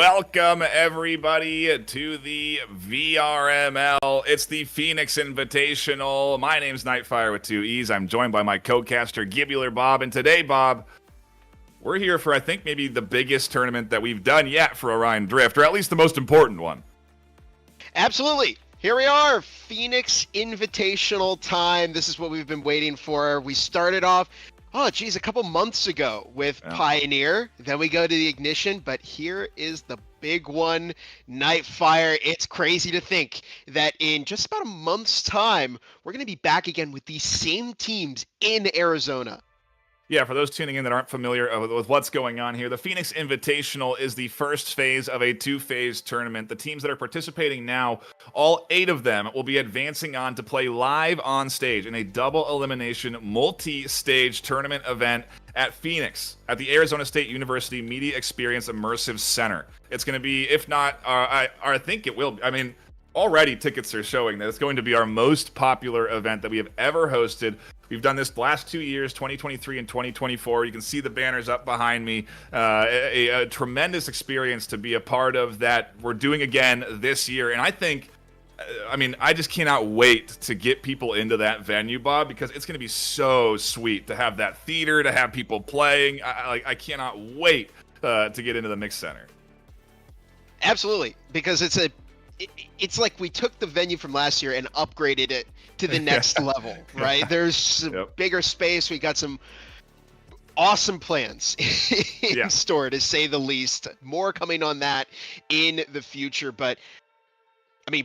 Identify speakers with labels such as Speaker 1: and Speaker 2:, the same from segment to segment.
Speaker 1: Welcome, everybody, to the VRML. It's the Phoenix Invitational. My name's Nightfire with two E's. I'm joined by my co-caster, Gibular Bob. And today, Bob, we're here for, I think, maybe the biggest tournament that we've done yet for Orion Drift, or at least the most important one.
Speaker 2: Absolutely. Here we are, Phoenix Invitational time. This is what we've been waiting for. We started off, a couple months ago with Pioneer. Then we go to the Ignition, but here is the big one, Nightfire. It's crazy to think that in just about a month's time, we're going to be back again with these same teams in Arizona.
Speaker 1: Yeah, for those tuning in that aren't familiar with what's going on here, the Phoenix Invitational is the first phase of a two-phase tournament. The teams that are participating now, all 8 of them, will be advancing on to play live on stage in a double elimination multi-stage tournament event at Phoenix at the Arizona State University Media Experience Immersive Center. It's going to be, if not, I think it will. I mean, already tickets are showing that it's going to be our most popular event that we have ever hosted. We've done this the last 2 years, 2023 and 2024. You can see the banners up behind me. A tremendous experience to be a part of that we're doing again this year. And I think, I just cannot wait to get people into that venue, Bob, because it's going to be so sweet to have that theater, to have people playing. I cannot wait to get into the Mix Center.
Speaker 2: Absolutely, because it's like we took the venue from last year and upgraded it to the next level, right? There's some bigger space. We got some awesome plans in store, to say the least. More coming on that in the future, but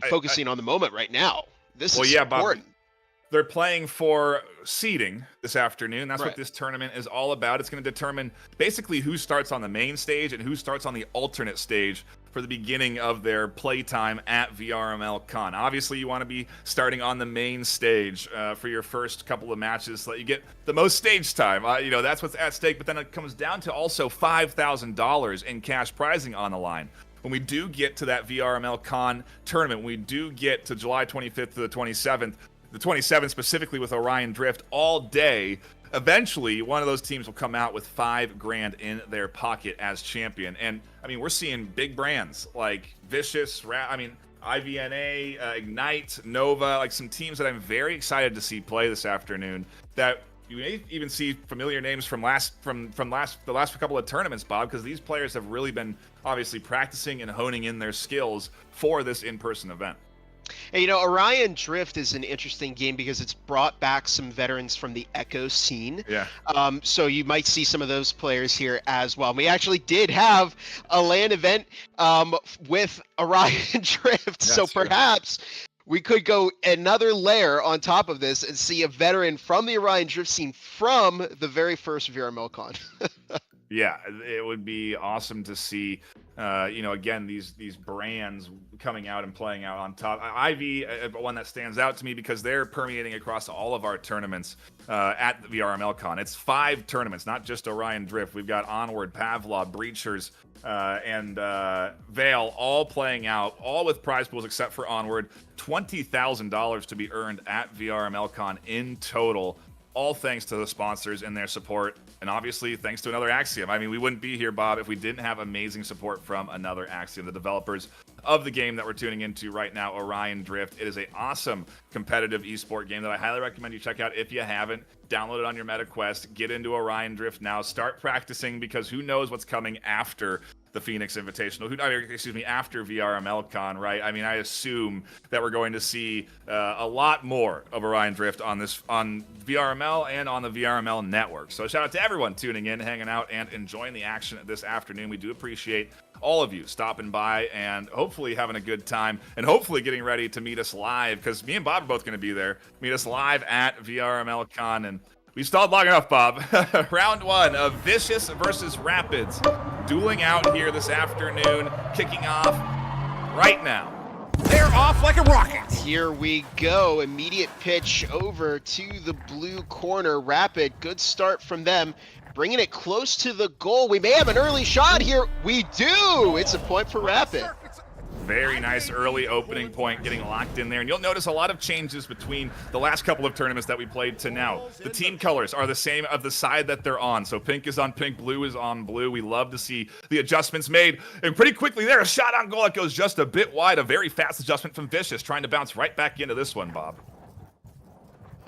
Speaker 2: focusing on the moment right now. This is important.
Speaker 1: Bob, they're playing for seeding this afternoon. That's what this tournament is all about. It's going to determine basically who starts on the main stage and who starts on the alternate stage for the beginning of their playtime at VRMLCon. Obviously, you want to be starting on the main stage for your first couple of matches so that you get the most stage time. That's what's at stake, but then it comes down to also $5,000 in cash prizing on the line. When we do get to that VRMLCon tournament, when we do get to July 25th to the 27th, the 27th specifically with Orion Drift all day, eventually one of those teams will come out with $5,000 in their pocket as champion. And we're seeing big brands like Vicious, IVNA, Ignite, Nova, like some teams that I'm very excited to see play this afternoon, that you may even see familiar names from the last couple of tournaments, Bob, because these players have really been obviously practicing and honing in their skills for this in-person event.
Speaker 2: And Orion Drift is an interesting game because it's brought back some veterans from the Echo scene.
Speaker 1: Yeah.
Speaker 2: So you might see some of those players here as well. We actually did have a LAN event with Orion Drift, so perhaps we could go another layer on top of this and see a veteran from the Orion Drift scene from the very first VRMLCon.
Speaker 1: Yeah, it would be awesome to see, again, these brands coming out and playing out on top. Ivy, one that stands out to me because they're permeating across all of our tournaments at the VRMLCon. It's 5 tournaments, not just Orion Drift. We've got Onward, Pavlov, Breachers, and Vale all playing out, all with prize pools except for Onward. $20,000 to be earned at VRMLCon in total. All thanks to the sponsors and their support, and obviously thanks to Another Axiom. We wouldn't be here, Bob, if we didn't have amazing support from Another Axiom, the developers of the game that we're tuning into right now, Orion Drift. It is an awesome competitive esport game that I highly recommend you check out if you haven't. Download it on your MetaQuest. Get into Orion Drift now. Start practicing, because who knows what's coming after the Phoenix Invitational, after VRMLCon, right? I assume that we're going to see a lot more of Orion Drift on VRML and on the VRML network. So shout out to everyone tuning in, hanging out, and enjoying the action this afternoon. We do appreciate all of you stopping by and hopefully having a good time, and hopefully getting ready to meet us live, because me and Bob are both going to be there. Meet us live at VRMLCon, and we stalled long enough, Bob. Round 1 of Vicious versus Rapids, dueling out here this afternoon, kicking off right now.
Speaker 3: They're off like a rocket.
Speaker 2: Here we go. Immediate pitch over to the blue corner. Rapid, good start from them. Bringing it close to the goal. We may have an early shot here. We do. It's a point for Rapid.
Speaker 1: Very nice early opening point, getting locked in there. And you'll notice a lot of changes between the last couple of tournaments that we played to now. The team colors are the same of the side that they're on. So pink is on pink, blue is on blue. We love to see the adjustments made. And pretty quickly there, a shot on goal that goes just a bit wide. A very fast adjustment from Vicious, trying to bounce right back into this one, Bob.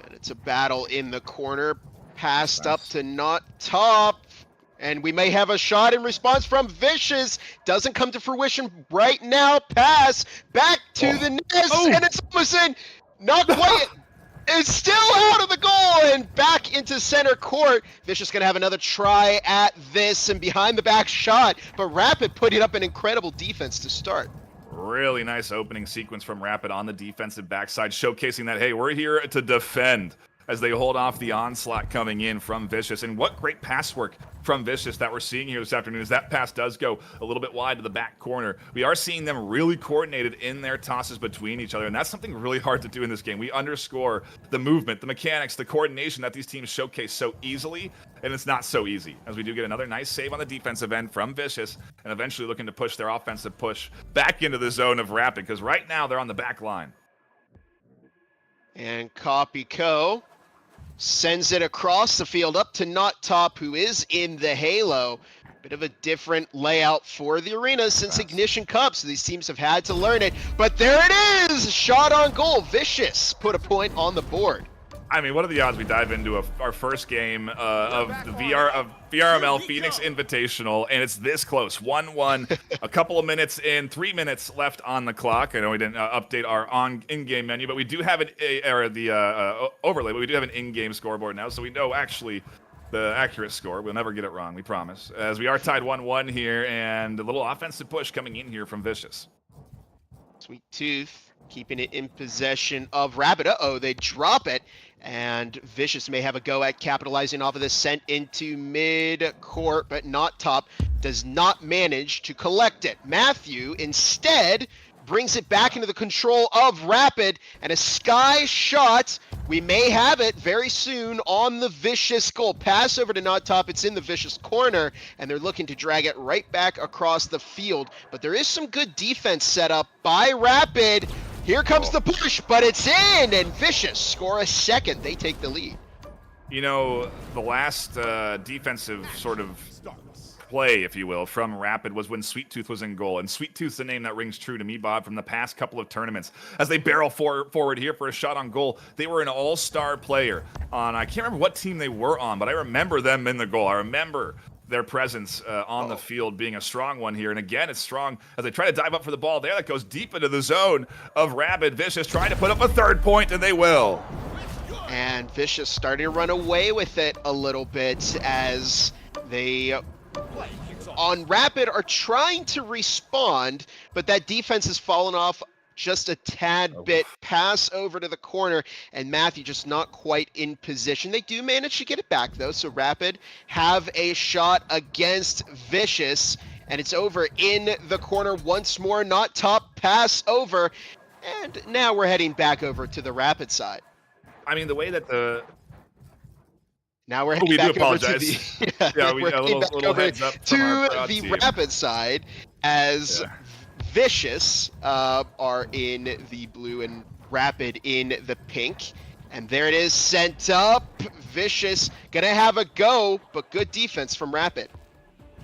Speaker 2: And it's a battle in the corner. Passed up to not top. And we may have a shot in response from Vicious. Doesn't come to fruition right now. Pass back to the nest, and it's almost in. Not quite. It's still out of the goal and back into center court. Vicious gonna have another try at this and behind the back shot, but Rapid putting up an incredible defense to start.
Speaker 1: Really nice opening sequence from Rapid on the defensive backside, showcasing that, hey, we're here to defend, as they hold off the onslaught coming in from Vicious. And what great pass work from Vicious that we're seeing here this afternoon, as that pass does go a little bit wide to the back corner. We are seeing them really coordinated in their tosses between each other, and that's something really hard to do in this game. We underscore the movement, the mechanics, the coordination that these teams showcase so easily, and it's not so easy, as we do get another nice save on the defensive end from Vicious, and eventually looking to push their offensive push back into the zone of Rapid, because right now they're on the back line.
Speaker 2: And Copy Co sends it across the field up to Not Top, who is in the halo. Bit of a different layout for the arena since Ignition Cup, so these teams have had to learn it. But there it is! Shot on goal. Vicious put a point on the board.
Speaker 1: I mean, what are the odds we dive into our first game of the VRML Phoenix Invitational, and it's this close, 1-1, a couple of minutes in, 3 minutes left on the clock. I know we didn't update our in-game menu, but we do have overlay, but we do have an in-game scoreboard now, so we know actually the accurate score. We'll never get it wrong, we promise. As we are tied 1-1 here, and a little offensive push coming in here from Vicious.
Speaker 2: Sweet Tooth keeping it in possession of Rapid. Uh-oh, they drop it. And Vicious may have a go at capitalizing off of this, sent into mid-court, but Not Top does not manage to collect it. Matthew instead brings it back into the control of Rapid, and a sky shot. We may have it very soon on the Vicious goal. Pass over to Not Top. It's in the Vicious corner, and they're looking to drag it right back across the field. But there is some good defense set up by Rapid. Here comes the push, but it's in, and Vicious score a second. They take the lead.
Speaker 1: You know, the last defensive sort of play, if you will, from Rapid was when Sweet Tooth was in goal. And Sweet Tooth's the name that rings true to me, Bob, from the past couple of tournaments. As they barrel forward here for a shot on goal, they were an all-star player on, I can't remember what team they were on, but I remember them in the goal. I remember their presence on the field being a strong one here. And again, it's strong as they try to dive up for the ball there that goes deep into the zone of Rapid. Vicious trying to put up a third point, and they will.
Speaker 2: And Vicious starting to run away with it a little bit as they on Rapid are trying to respond, but that defense has fallen off just a tad bit. Pass over to the corner, and Matthew just not quite in position. They do manage to get it back, though, so Rapid have a shot against Vicious, and it's over in the corner once more. Not Top, pass over, and now we're heading back over to the Rapid side.
Speaker 1: I mean, the way that the...
Speaker 2: Now we're heading back over to the,
Speaker 1: we're heading back over
Speaker 2: to the Rapid side as Vicious are in the blue and Rapid in the pink. And there it is, sent up. Vicious gonna have a go, but good defense from Rapid.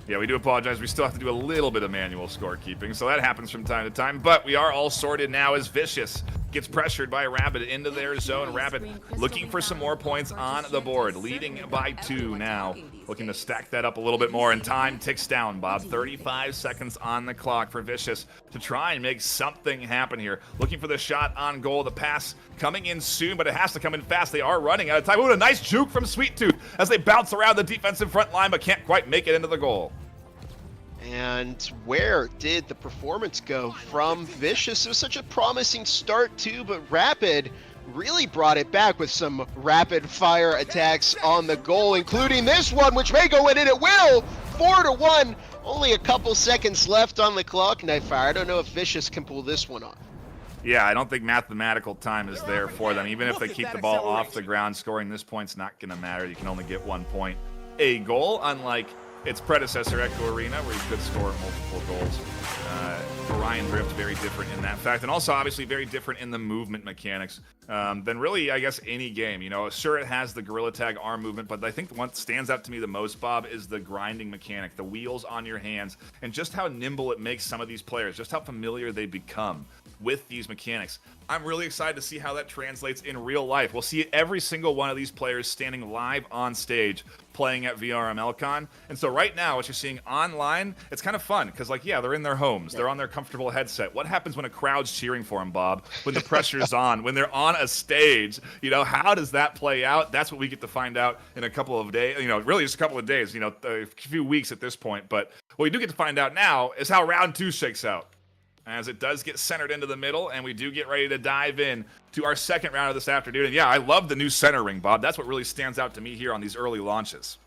Speaker 1: Yeah, we do apologize. We still have to do a little bit of manual scorekeeping, so that happens from time to time. But we are all sorted now as Vicious gets pressured by Rapid into their zone. Rapid looking for some more points on the board, leading by 2 now. Looking to stack that up a little bit more, and time ticks down, Bob. 35 seconds on the clock for Vicious to try and make something happen here. Looking for the shot on goal. The pass coming in soon, but it has to come in fast. They are running out of time. Ooh, a nice juke from Sweet Tooth as they bounce around the defensive front line, but can't quite make it into the goal.
Speaker 2: And where did the performance go from Vicious? It was such a promising start too, but Rapid really brought it back with some rapid fire attacks on the goal, including this one, which may go in, and it will! 4-1, only a couple seconds left on the clock, Nightfire. I don't know if Vicious can pull this one off.
Speaker 1: Yeah, I don't think mathematical time is there for them. Even if they keep the ball off the ground, scoring this point's not going to matter. You can only get 1 point. A goal, unlike its predecessor, Echo Arena, where you could score multiple goals. Orion Drift, very different in that fact, and also obviously very different in the movement mechanics than really, I guess, any game. You know, sure, it has the Gorilla Tag arm movement, but I think what stands out to me the most, Bob, is the grinding mechanic, the wheels on your hands, and just how nimble it makes some of these players, just how familiar they become with these mechanics. I'm really excited to see how that translates in real life. We'll see every single one of these players standing live on stage playing at VRMLCon. And so right now, what you're seeing online, it's kind of fun because, like, yeah, they're in their homes. They're on their comfortable headset. What happens when a crowd's cheering for them, Bob? When the pressure's on, when they're on a stage, you know, how does that play out? That's what we get to find out in a couple of days, you know, really just a couple of days, you know, a few weeks at this point. But what we do get to find out now is how round 2 shakes out, as it does get centered into the middle, and we do get ready to dive in to our second round of this afternoon. And yeah, I love the new center ring, Bob. That's what really stands out to me here on these early launches.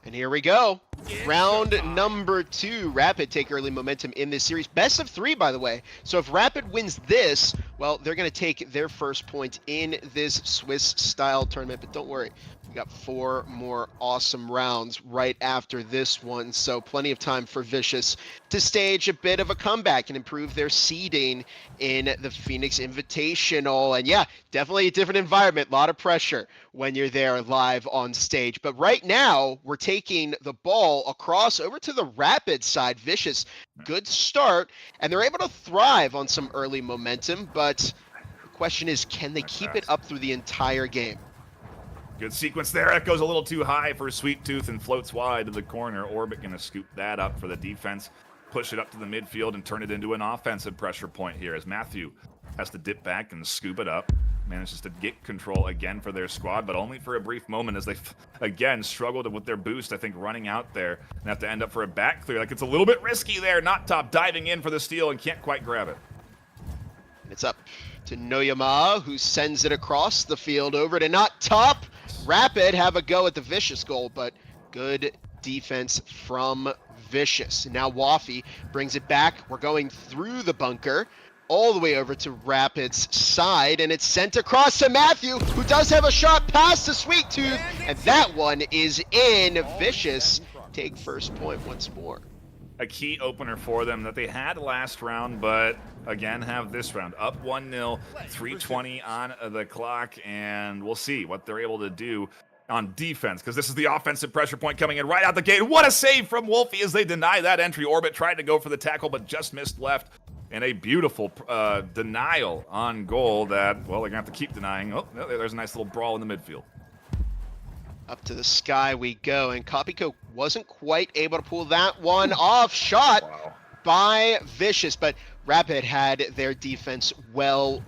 Speaker 2: And here we go. Round number 2. Rapid take early momentum in this series. Best of 3, by the way. So if Rapid wins this, well, they're going to take their first point in this Swiss-style tournament. But don't worry, we got 4 more awesome rounds right after this one. So plenty of time for Vicious to stage a bit of a comeback and improve their seeding in the Phoenix Invitational. And yeah, definitely a different environment. A lot of pressure when you're there live on stage. But right now, we're taking the ball across over to the Rapid side. Vicious, good start, and they're able to thrive on some early momentum, but the question is, can they keep it up through the entire game?
Speaker 1: Good sequence there. It goes a little too high for Sweet Tooth and floats wide to the corner. Orbit going to scoop that up for the defense, push it up to the midfield, and turn it into an offensive pressure point here as Matthew has to dip back and scoop it up. Manages to get control again for their squad, but only for a brief moment as they, again, struggled with their boost, I think, running out there and have to end up for a back clear. Like, it's a little bit risky there. Not Top diving in for the steal and can't quite grab it.
Speaker 2: It's up to Noyama, who sends it across the field over to Not Top. Rapid have a go at the Vicious goal, but good defense from Vicious. Now Waffy brings it back. We're going through the bunker all the way over to Rapid's side, and it's sent across to Matthew, who does have a shot past the Sweet Tooth, and that one is in. Vicious take first point once more.
Speaker 1: A key opener for them that they had last round, but again have this round. Up 1-0, 3:20 on the clock, and we'll see what they're able to do on defense, because this is the offensive pressure point coming in right out the gate. What a save from Wolfie as they deny that entry. Orbit tried to go for the tackle, but just missed left. And a beautiful denial on goal that, well, they're going to have to keep denying. Oh, there's a nice little brawl in the midfield.
Speaker 2: Up to the sky we go, and Kopiko wasn't quite able to pull that one off. Shot by Vicious, but Rapid had their defense well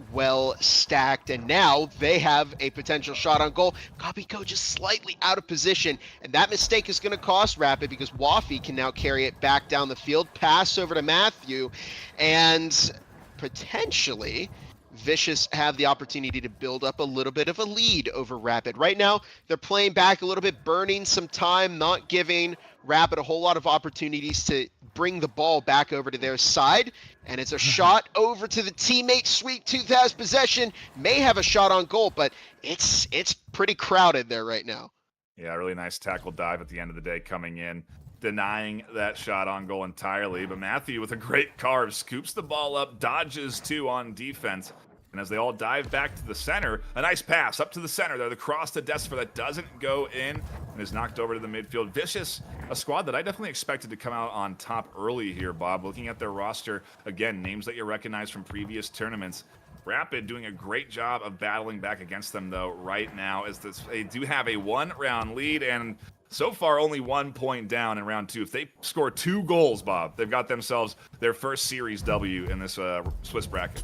Speaker 2: stacked, and now they have a potential shot on goal. Kopiko just slightly out of position, and that mistake is going to cost Rapid because Waffy can now carry it back down the field, pass over to Matthew, and potentially Vicious have the opportunity to build up a little bit of a lead over Rapid. Right now, they're playing back a little bit, burning some time, not giving Rapid a whole lot of opportunities to bring the ball back over to their side. And it's a shot over to the teammate. Sweet Tooth has possession, may have a shot on goal, but it's pretty crowded there right now.
Speaker 1: Yeah, really nice tackle dive at the end of the day coming in, denying that shot on goal entirely. But Matthew with a great carve, scoops the ball up, dodges two on defense. And as they all dive back to the center, a nice pass up to the center there. The cross to Desper that doesn't go in and is knocked over to the midfield. Vicious, a squad that I definitely expected to come out on top early here, Bob. Looking at their roster, again, names that you recognize from previous tournaments. Rapid doing a great job of battling back against them, though, right now, as they do have a one-round lead, and so far only 1 point down in round 2. If they score 2 goals, Bob, they've got themselves their first series W in this Swiss bracket.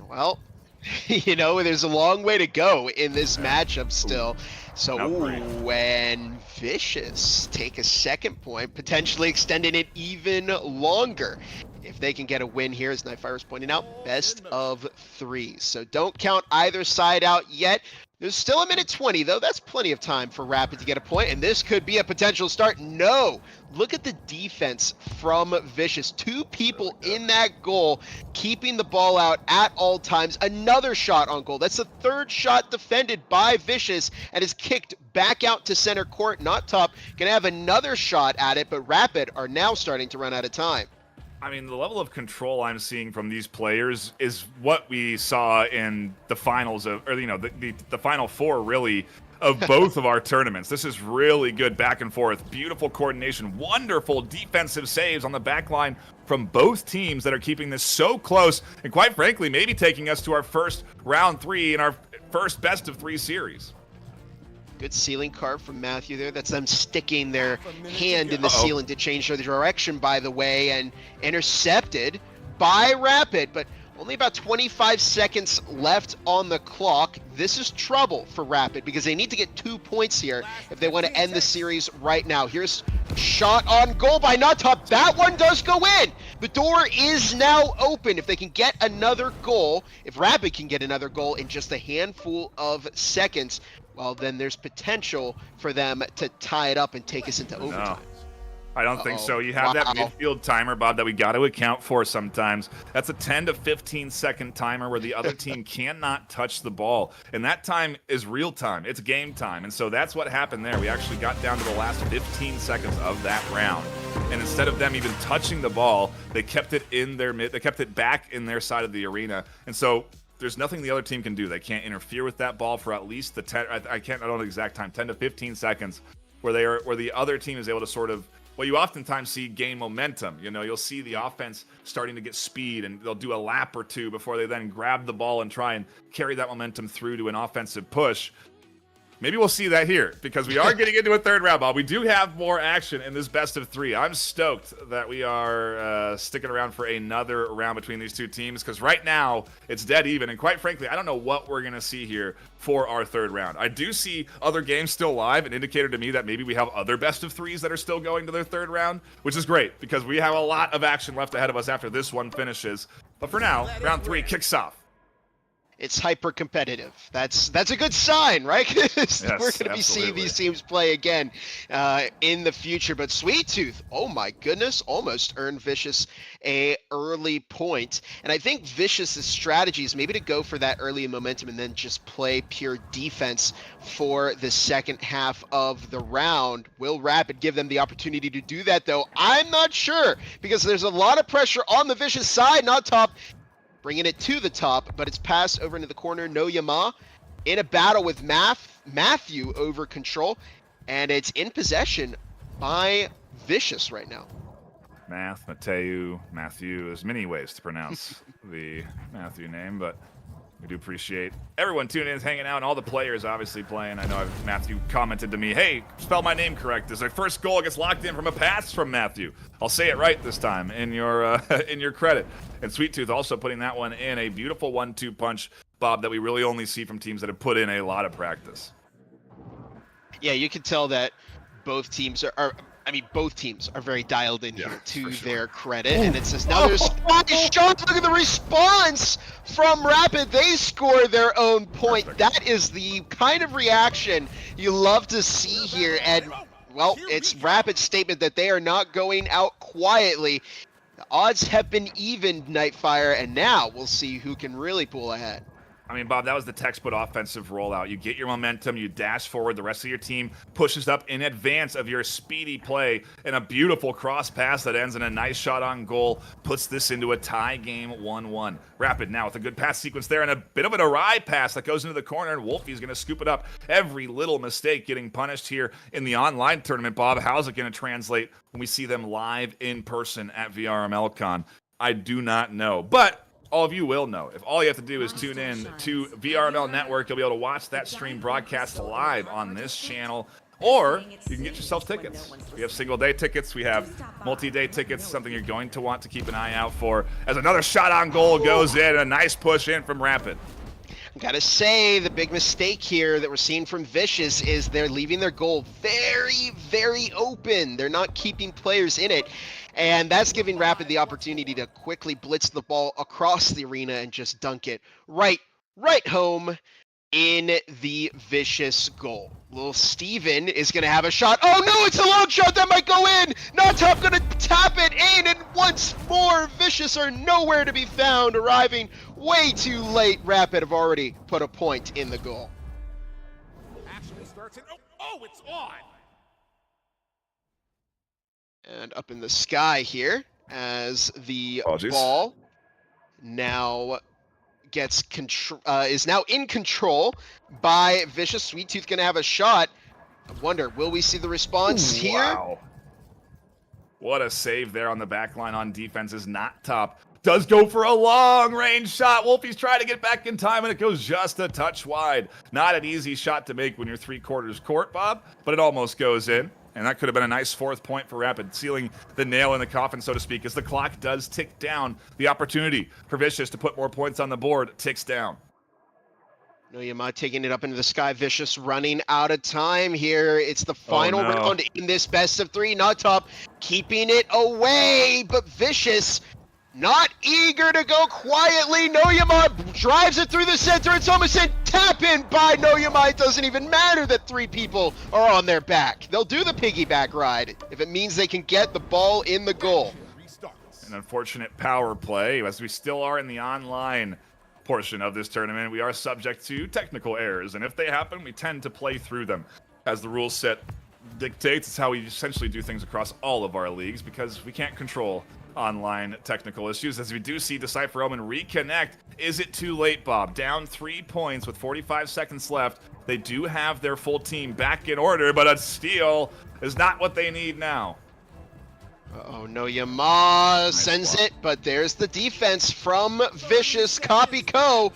Speaker 2: Well, you know, there's a long way to go in this matchup still. So, when Vicious take a second point, potentially extending it even longer. If they can get a win here, as Nightfire is pointing out, best of 3. So don't count either side out yet. There's still a minute 20, though. That's plenty of time for Rapid to get a point, and this could be a potential start. No! Look at the defense from Vicious. 2 people in that goal, keeping the ball out at all times. Another shot on goal. That's the 3rd shot defended by Vicious, and is kicked back out to center court. Not Top. Gonna have another shot at it, but Rapid are now starting to run out of time.
Speaker 1: I mean, the level of control I'm seeing from these players is what we saw in the finals of, or, you know, the final 4, really, of both of our tournaments. This is really good back and forth. Beautiful coordination. Wonderful defensive saves on the back line from both teams that are keeping this so close. And quite frankly, maybe taking us to our first round 3 in our first best of 3 series.
Speaker 2: Good ceiling carve from Matthew there. That's them sticking their hand in the ceiling to change their direction, by the way, and intercepted by Rapid, but only about 25 seconds left on the clock. This is trouble for Rapid because they need to get 2 points here if they want to end the series right now. Here's a shot on goal by Notop. That one does go in. The door is now open. If they can get another goal, if Rapid can get another goal in just a handful of seconds, well, then there's potential for them to tie it up and take us into overtime.
Speaker 1: No, I don't think so. You have that midfield timer, Bob, that we got to account for sometimes. That's a 10 to 15 second timer where the other team cannot touch the ball. And that time is real time. It's game time. And so that's what happened there. We actually got down to the last 15 seconds of that round. And instead of them even touching the ball, they kept it in their they kept it back in their side of the arena. And so there's nothing the other team can do. They can't interfere with that ball for at least the 10, I don't know the exact time, 10 to 15 seconds where the other team is able to sort of, well, you oftentimes see gain momentum. You know, you'll see the offense starting to get speed, and they'll do a lap or 2 before they then grab the ball and try and carry that momentum through to an offensive push. Maybe we'll see that here because we are getting into a 3rd round, Bob. We do have more action in this best of 3. I'm stoked that we are sticking around for another round between these 2 teams because right now it's dead even. And quite frankly, I don't know what we're going to see here for our 3rd round. I do see other games still live, an indicator to me that maybe we have other best of 3s that are still going to their 3rd round, which is great because we have a lot of action left ahead of us after this one finishes. But for now, round 3 kicks off.
Speaker 2: It's hyper competitive. That's a good sign, right? Yes, we're going to be seeing these teams play again in the future. But Sweet Tooth, oh my goodness, almost earned Vicious a early point. And I think Vicious's strategy is maybe to go for that early momentum and then just play pure defense for the second half of the round. Will Rapid give them the opportunity to do that, though? I'm not sure because there's a lot of pressure on the Vicious side. Not Top bringing it to the top, but it's passed over into the corner. No Yama in a battle with Matthew over control, and it's in possession by Vicious right now.
Speaker 1: Matthew. There's many ways to pronounce the Matthew name, but we do appreciate everyone tuning in, hanging out, and all the players obviously playing. I know Matthew commented to me, hey, spell my name correct. As their first goal gets locked in from a pass from Matthew. I'll say it right this time in your credit. And Sweet Tooth also putting that one in, a beautiful 1-2 punch, Bob, that we really only see from teams that have put in a lot of practice.
Speaker 2: Yeah, you can tell that both teams are both teams are very dialed in here to their credit. And it's just now there's 5 shots. Look at the response from Rapid. They score their own point. Perfect. That is the kind of reaction you love to see here. And, well, it's Rapid's statement that they are not going out quietly. The odds have been even, Nightfire, and now we'll see who can really pull ahead.
Speaker 1: I mean, Bob, that was the textbook offensive rollout. You get your momentum, you dash forward, the rest of your team pushes up in advance of your speedy play, and a beautiful cross pass that ends in a nice shot on goal puts this into a tie game 1-1. Rapid now with a good pass sequence there and a bit of an awry pass that goes into the corner, and Wolfie's going to scoop it up. Every little mistake getting punished here in the online tournament, Bob. How's it going to translate when we see them live in person at VRMLCon? I do not know, but all of you will know. If all you have to do is tune in to VRML Network, you'll be able to watch that stream broadcast live on this channel, or you can get yourself tickets. We have single-day tickets. We have multi-day tickets, something you're going to want to keep an eye out for as another shot on goal goes in. A nice push in from Rapid.
Speaker 2: Gotta say, the big mistake here that we're seeing from Vicious is they're leaving their goal very, very open. They're not keeping players in it. And that's giving Rapid the opportunity to quickly blitz the ball across the arena and just dunk it right home. in the vicious goal. Little Steven is going to have a shot. Oh no, it's a long shot that might go in. Not Top going to tap it in, and once more, Vicious are nowhere to be found, arriving way too late. Rapid have already put a point in the goal.
Speaker 3: Actually starts in. Oh, it's on.
Speaker 2: And up in the sky here as the
Speaker 1: Apologies.
Speaker 2: ball now gets is now in control by Vicious. Sweet Tooth gonna have a shot. I wonder, will we see the response here?
Speaker 1: Wow. What a save there on the back line on defense is not Top. Does go for a long range shot. Wolfie's trying to get back in time and it goes just a touch wide. Not an easy shot to make when you're 3/4 court, Bob, but it almost goes in. And that could have been a nice 4th point for Rapid, sealing the nail in the coffin, so to speak, as the clock does tick down. The opportunity for Vicious to put more points on the board ticks down.
Speaker 2: Noyama taking it up into the sky. Vicious running out of time here. It's the final round in this best of 3. Not Top keeping it away, but Vicious not eager to go quietly. Noyama drives it through the center. It's almost a tap in by Noyama. It doesn't even matter that 3 people are on their back. They'll do the piggyback ride if it means they can get the ball in the goal.
Speaker 1: An unfortunate power play, as we still are in the online portion of this tournament. We are subject to technical errors, and if they happen, we tend to play through them. As the rule set dictates, it's how we essentially do things across all of our leagues, because we can't control online technical issues. As we do see Decipher Omen reconnect. Is it too late, Bob? Down 3 points with 45 seconds left. They do have their full team back in order, but a steal is not what they need now.
Speaker 2: Oh, Noyama sends it, but there's the defense from Vicious. Copy Co.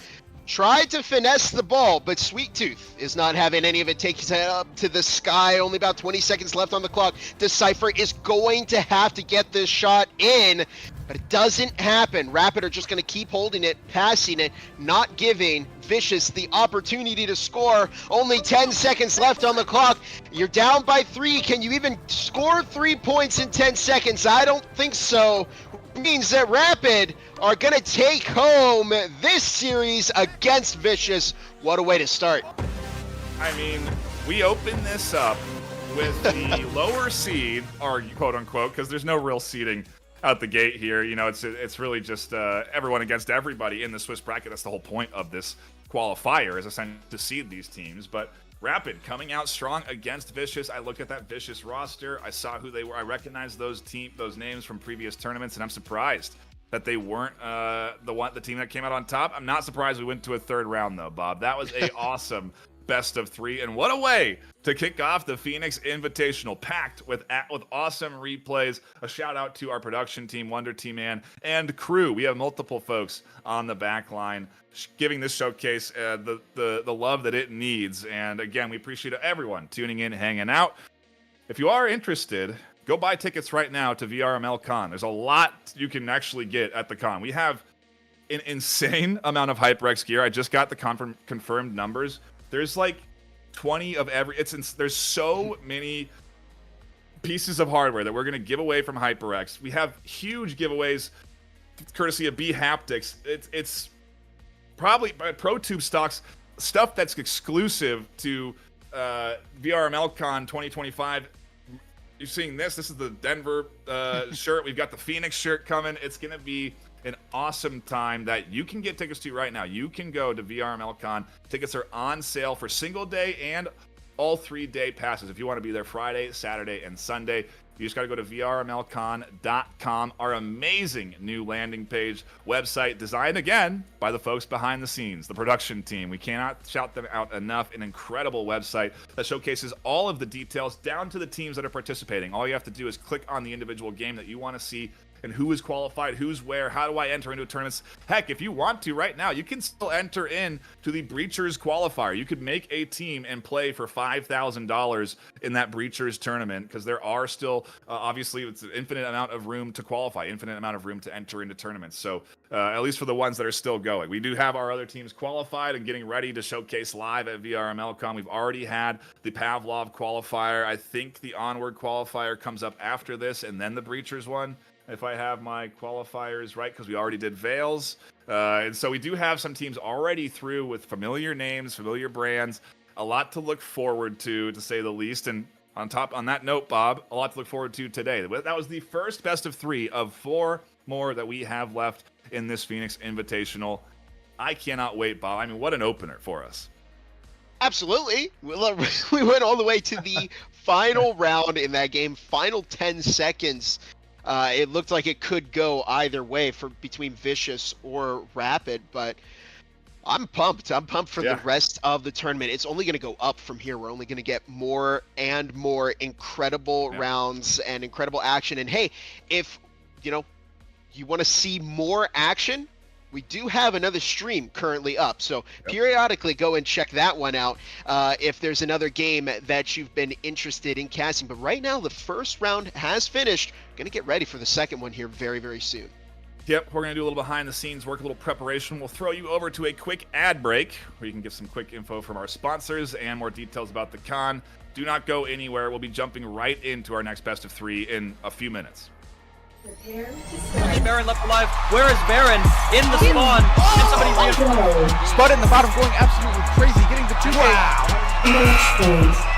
Speaker 2: Tried to finesse the ball, but Sweet Tooth is not having any of it. Takes it up to the sky. Only about 20 seconds left on the clock. Decipher is going to have to get this shot in, but it doesn't happen. Rapid are just going to keep holding it, passing it, not giving Vicious the opportunity to score. Only 10 seconds left on the clock. You're down by 3. Can you even score 3 points in 10 seconds? I don't think so. Means that Rapid are going to take home this series against Vicious. What a way to start.
Speaker 1: I mean, we open this up with the lower seed, or quote unquote, because there's no real seeding out the gate here. You know, it's really just everyone against everybody in the Swiss bracket. That's the whole point of this qualifier, is essentially to seed these teams. But Rapid coming out strong against Vicious. I look at that Vicious roster. I saw who they were. I recognized those names from previous tournaments, and I'm surprised that they weren't the team that came out on top. I'm not surprised we went to a 3rd round though, Bob. That was a awesome best of 3, and what a way to kick off the Phoenix Invitational, packed with awesome replays. A shout out to our production team, Wonder Team Man, and crew. We have multiple folks on the back line giving this showcase the love that it needs. And again, we appreciate everyone tuning in, hanging out. If you are interested, go buy tickets right now to VRMLCon. There's a lot you can actually get at the con. We have an insane amount of HyperX gear. I just got the confirmed numbers. There's like 20 of every. There's so many pieces of hardware that we're going to give away from HyperX. We have huge giveaways courtesy of B Haptics. It's probably ProTube stocks, stuff that's exclusive to VRMLCon 2025. You're seeing this. This is the Denver shirt. We've got the Phoenix shirt coming. It's going to be an awesome time that you can get tickets to right now. You can go to VRMLCon. Tickets are on sale for single day and all 3-day passes. If you want to be there Friday, Saturday, and Sunday, you just got to go to VRMLCon.com, our amazing new landing page website designed, again, by the folks behind the scenes, the production team. We cannot shout them out enough. An incredible website that showcases all of the details down to the teams that are participating. All you have to do is click on the individual game that you want to see and who is qualified, who's where, how do I enter into tournaments. Heck, if you want to right now, you can still enter in to the Breachers qualifier. You could make a team and play for $5,000 in that Breachers tournament, because there are still, obviously, it's an infinite amount of room to qualify, infinite amount of room to enter into tournaments. So at least for the ones that are still going. We do have our other teams qualified and getting ready to showcase live at VRMLCon. We've already had the Pavlov qualifier. I think the Onward qualifier comes up after this, and then the Breachers one. if I have my qualifiers right, because we already did Veils. And so we do have some teams already through with familiar names, familiar brands, a lot to look forward to say the least. And on that note, Bob, a lot to look forward to today. That was the first best of 3 of 4 more that we have left in this Phoenix Invitational. I cannot wait, Bob. I mean, what an opener for us.
Speaker 2: Absolutely. We went all the way to the final round in that game, final 10 seconds. It looked like it could go either way between Vicious or Rapid, but I'm pumped. I'm pumped for the rest of the tournament. It's only going to go up from here. We're only going to get more and more incredible rounds and incredible action. And hey, if you want to see more action, we do have another stream currently up, so periodically go and check that one out if there's another game that you've been interested in casting. But right now, the first round has finished. Going to get ready for the second one here very, very soon.
Speaker 1: Yep, we're going to do a little behind the scenes work, a little preparation. We'll throw you over to a quick ad break where you can get some quick info from our sponsors and more details about the con. Do not go anywhere. We'll be jumping right into our next best of 3 in a few minutes.
Speaker 4: Only Baron left alive. Where is Baron? In the spawn. Can somebody reinforce?
Speaker 3: Spud in the bottom, going absolutely crazy, getting the 2K.
Speaker 5: Wow.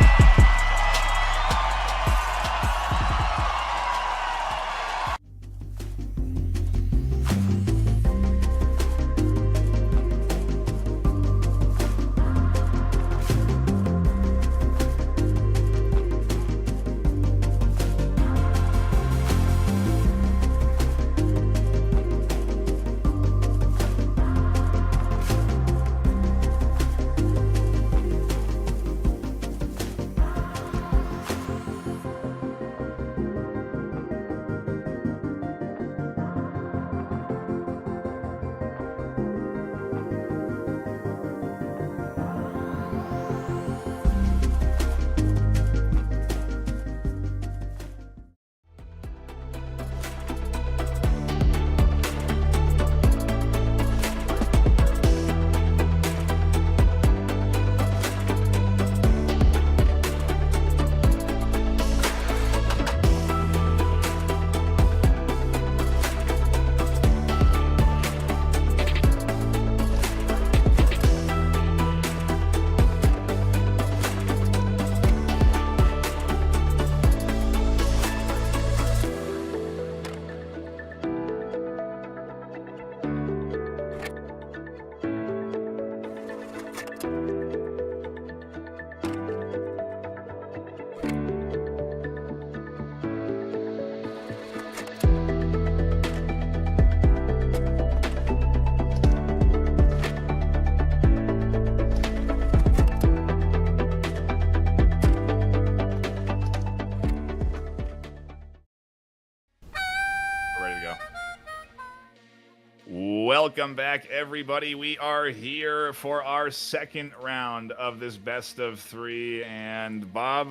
Speaker 1: Welcome back, everybody. We are here for our second round of this best of 3. And Bob,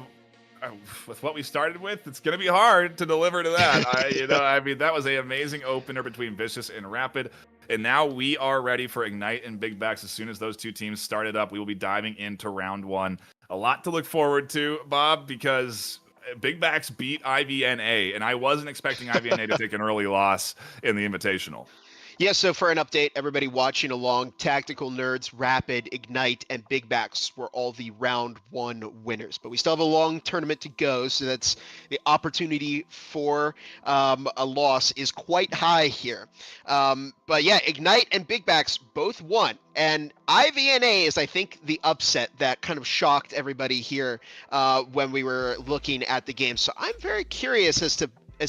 Speaker 1: with what we started with, it's going to be hard to deliver to that. I mean, that was an amazing opener between Vicious and Rapid. And now we are ready for Ignite and Big Backs. As soon as those two teams started up, we will be diving into round 1. A lot to look forward to, Bob, because Big Backs beat IVNA, and I wasn't expecting IVNA to take an early loss in the Invitational.
Speaker 2: Yeah, so for an update, everybody watching along, Tactical Nerds, Rapid, Ignite, and Big Backs were all the round 1 winners. But we still have a long tournament to go, so that's the opportunity for a loss is quite high here. But yeah, Ignite and Big Backs both won. And IVNA is, I think, the upset that kind of shocked everybody here when we were looking at the game. So I'm very curious as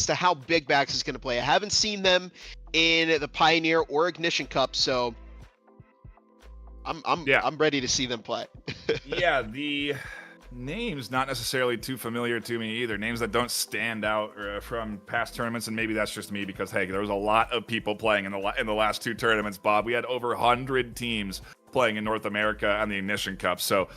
Speaker 2: to how Big Backs is going to play. I haven't seen them in the Pioneer or Ignition Cup, so I'm ready to see them play.
Speaker 1: Yeah, the names not necessarily too familiar to me either. Names that don't stand out from past tournaments, and maybe that's just me because, hey, there was a lot of people playing in the last 2 tournaments, Bob. We had over 100 teams playing in North America on the Ignition Cup, so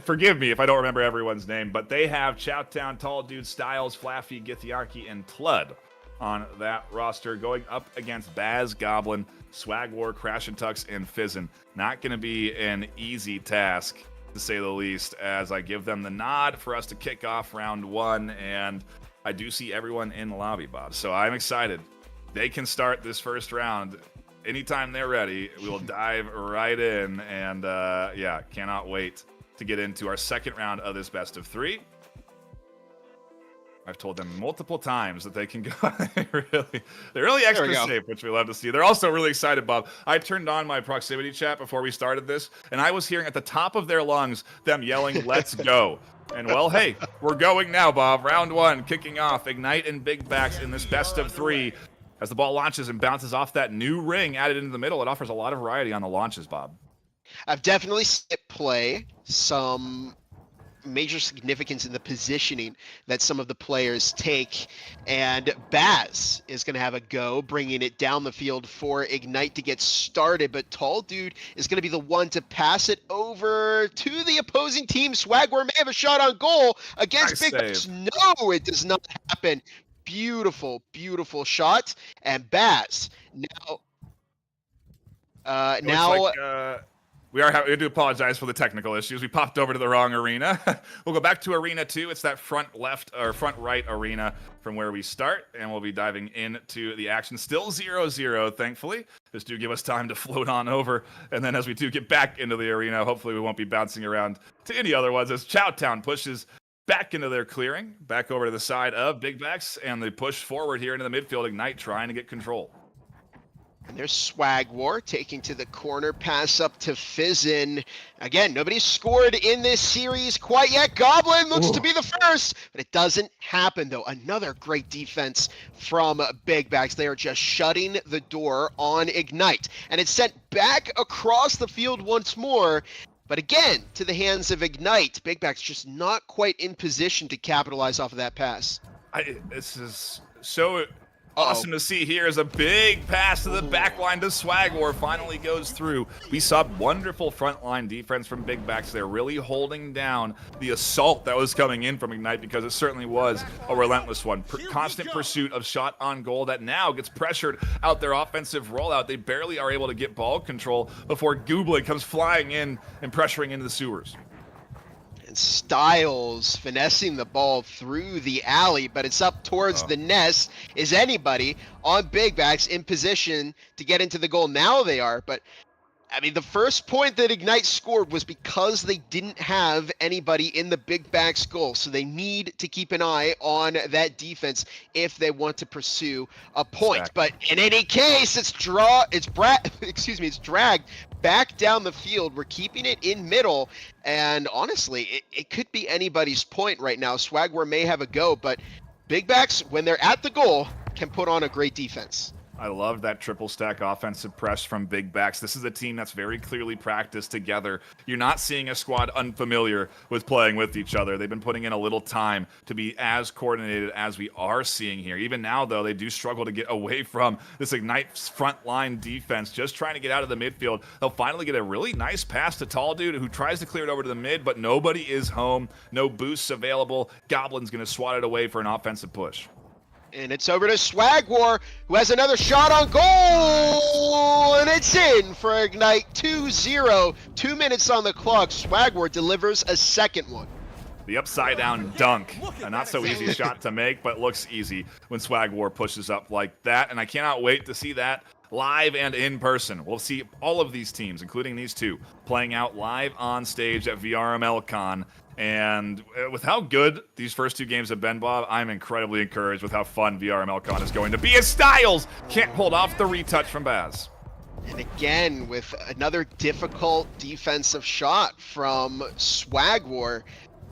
Speaker 1: forgive me if I don't remember everyone's name, but they have Chowtown, Tall Dude, Styles, Flaffy, Githyanki, and Tlud on that roster, going up against Baz, Goblin, Swag War, Crash and Tux, and Fizzin. Not going to be an easy task, to say the least, as I give them the nod for us to kick off round 1, and I do see everyone in the lobby, Bob. So I'm excited they can start this first round anytime they're ready. We will dive right in, and yeah, cannot wait to get into our second round of this best of 3. I've told them multiple times that they can go. they're really extra safe, which we love to see. They're also really excited, Bob. I turned on my proximity chat before we started this, and I was hearing at the top of their lungs them yelling, "Let's go!" And well, hey, we're going now, Bob. Round 1 kicking off. Ignite and Big Backs in this best of 3. As the ball launches and bounces off that new ring added into the middle, it offers a lot of variety on the launches, Bob.
Speaker 2: I've definitely seen it play some major significance in the positioning that some of the players take, and Baz is going to have a go bringing it down the field for Ignite to get started, but Tall Dude is going to be the one to pass it over to the opposing team. Swagwar may have a shot on goal against Big Backs. No, it does not happen. Beautiful, beautiful shot, and Baz now
Speaker 1: we do apologize for the technical issues. We popped over to the wrong arena. We'll go back to Arena 2. It's that front left or front right arena from where we start, and we'll be diving into the action. Still 0-0, thankfully. Just do give us time to float on over, and then as we do get back into the arena, hopefully we won't be bouncing around to any other ones as Chowtown pushes back into their clearing, back over to the side of Big Backs, and they push forward here into the midfield. Ignite trying to get control.
Speaker 2: And there's Swagwar taking to the corner, pass up to Fizzin. Again, nobody's scored in this series quite yet. Goblin looks to be the first, but it doesn't happen, though. Another great defense from Big Backs. They are just shutting the door on Ignite. And it's sent back across the field once more. But again, to the hands of Ignite. Big Backs just not quite in position to capitalize off of that pass.
Speaker 1: This is so awesome to see here as a big pass to the back line to Swagwar finally goes through. We saw wonderful frontline defense from Big Backs there, really holding down the assault that was coming in from Ignite, because it certainly was a relentless one. Constant pursuit of shot on goal that now gets pressured out their offensive rollout. They barely are able to get ball control before Goobly comes flying in and pressuring into the sewers.
Speaker 2: And Styles finessing the ball through the alley, but it's up towards the nest. Is anybody on Big Backs in position to get into the goal? Now they are, but I mean, the first point that Ignite scored was because they didn't have anybody in the Big Backs goal, so they need to keep an eye on that defense if they want to pursue a point. Exactly. But in any case, it's dragged back down the field. We're keeping it in middle, and honestly, it could be anybody's point right now. Swagwar may have a go, but Big Backs, when they're at the goal, can put on a great defense.
Speaker 1: I love that triple stack offensive press from Big Backs. This is a team that's very clearly practiced together. You're not seeing a squad unfamiliar with playing with each other. They've been putting in a little time to be as coordinated as we are seeing here. Even now, though, they do struggle to get away from this Ignite front line defense, just trying to get out of the midfield. They'll finally get a really nice pass to Tall Dude, who tries to clear it over to the mid, but nobody is home. No boosts available. Goblin's going to swat it away for an offensive push.
Speaker 2: And it's over to Swagwar, who has another shot on goal, and it's in for Ignite. 2-0, 2 minutes on the clock. Swagwar delivers a second one.
Speaker 1: The upside down dunk, a not so easy shot to make, but looks easy when Swagwar pushes up like that. And I cannot wait to see that live and in person. We'll see all of these teams, including these two, playing out live on stage at VRMLCon. And with how good these first two games have been, Bob, I'm incredibly encouraged with how fun VRMLCon is going to be, as Styles can't hold off the retouch from Baz.
Speaker 2: And again, with another difficult defensive shot from Swagwar,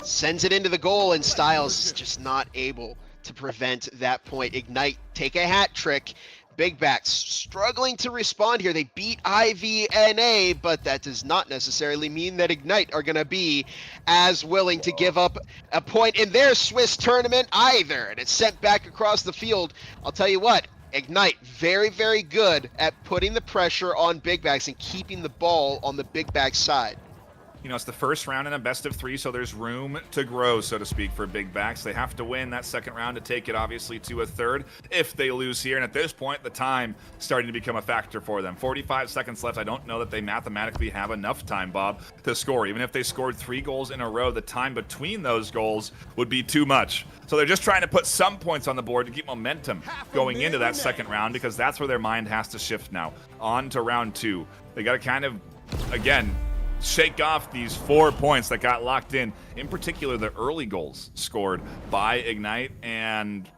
Speaker 2: sends it into the goal, and Styles just not able to prevent that point. Ignite take a hat trick. Big Backs struggling to respond here. They beat IVNA, but that does not necessarily mean that Ignite are going to be as willing to give up a point in their Swiss tournament either. And it's sent back across the field. I'll tell you what, Ignite, very, very good at putting the pressure on Big Backs and keeping the ball on the Big Backs side.
Speaker 1: you know, it's the first round in a best of 3, so there's room to grow, so to speak, for Big Backs. They have to win that second round to take it, obviously, to a third if they lose here. And at this point, the time starting to become a factor for them. 45 seconds left. I don't know that they mathematically have enough time, Bob, to score. Even if they scored 3 goals in a row, the time between those goals would be too much. So they're just trying to put some points on the board to keep momentum going into that second round, because that's where their mind has to shift now. On to round 2. They got to kind of, again, shake off these 4 points that got locked in particular the early goals scored by Ignite, and,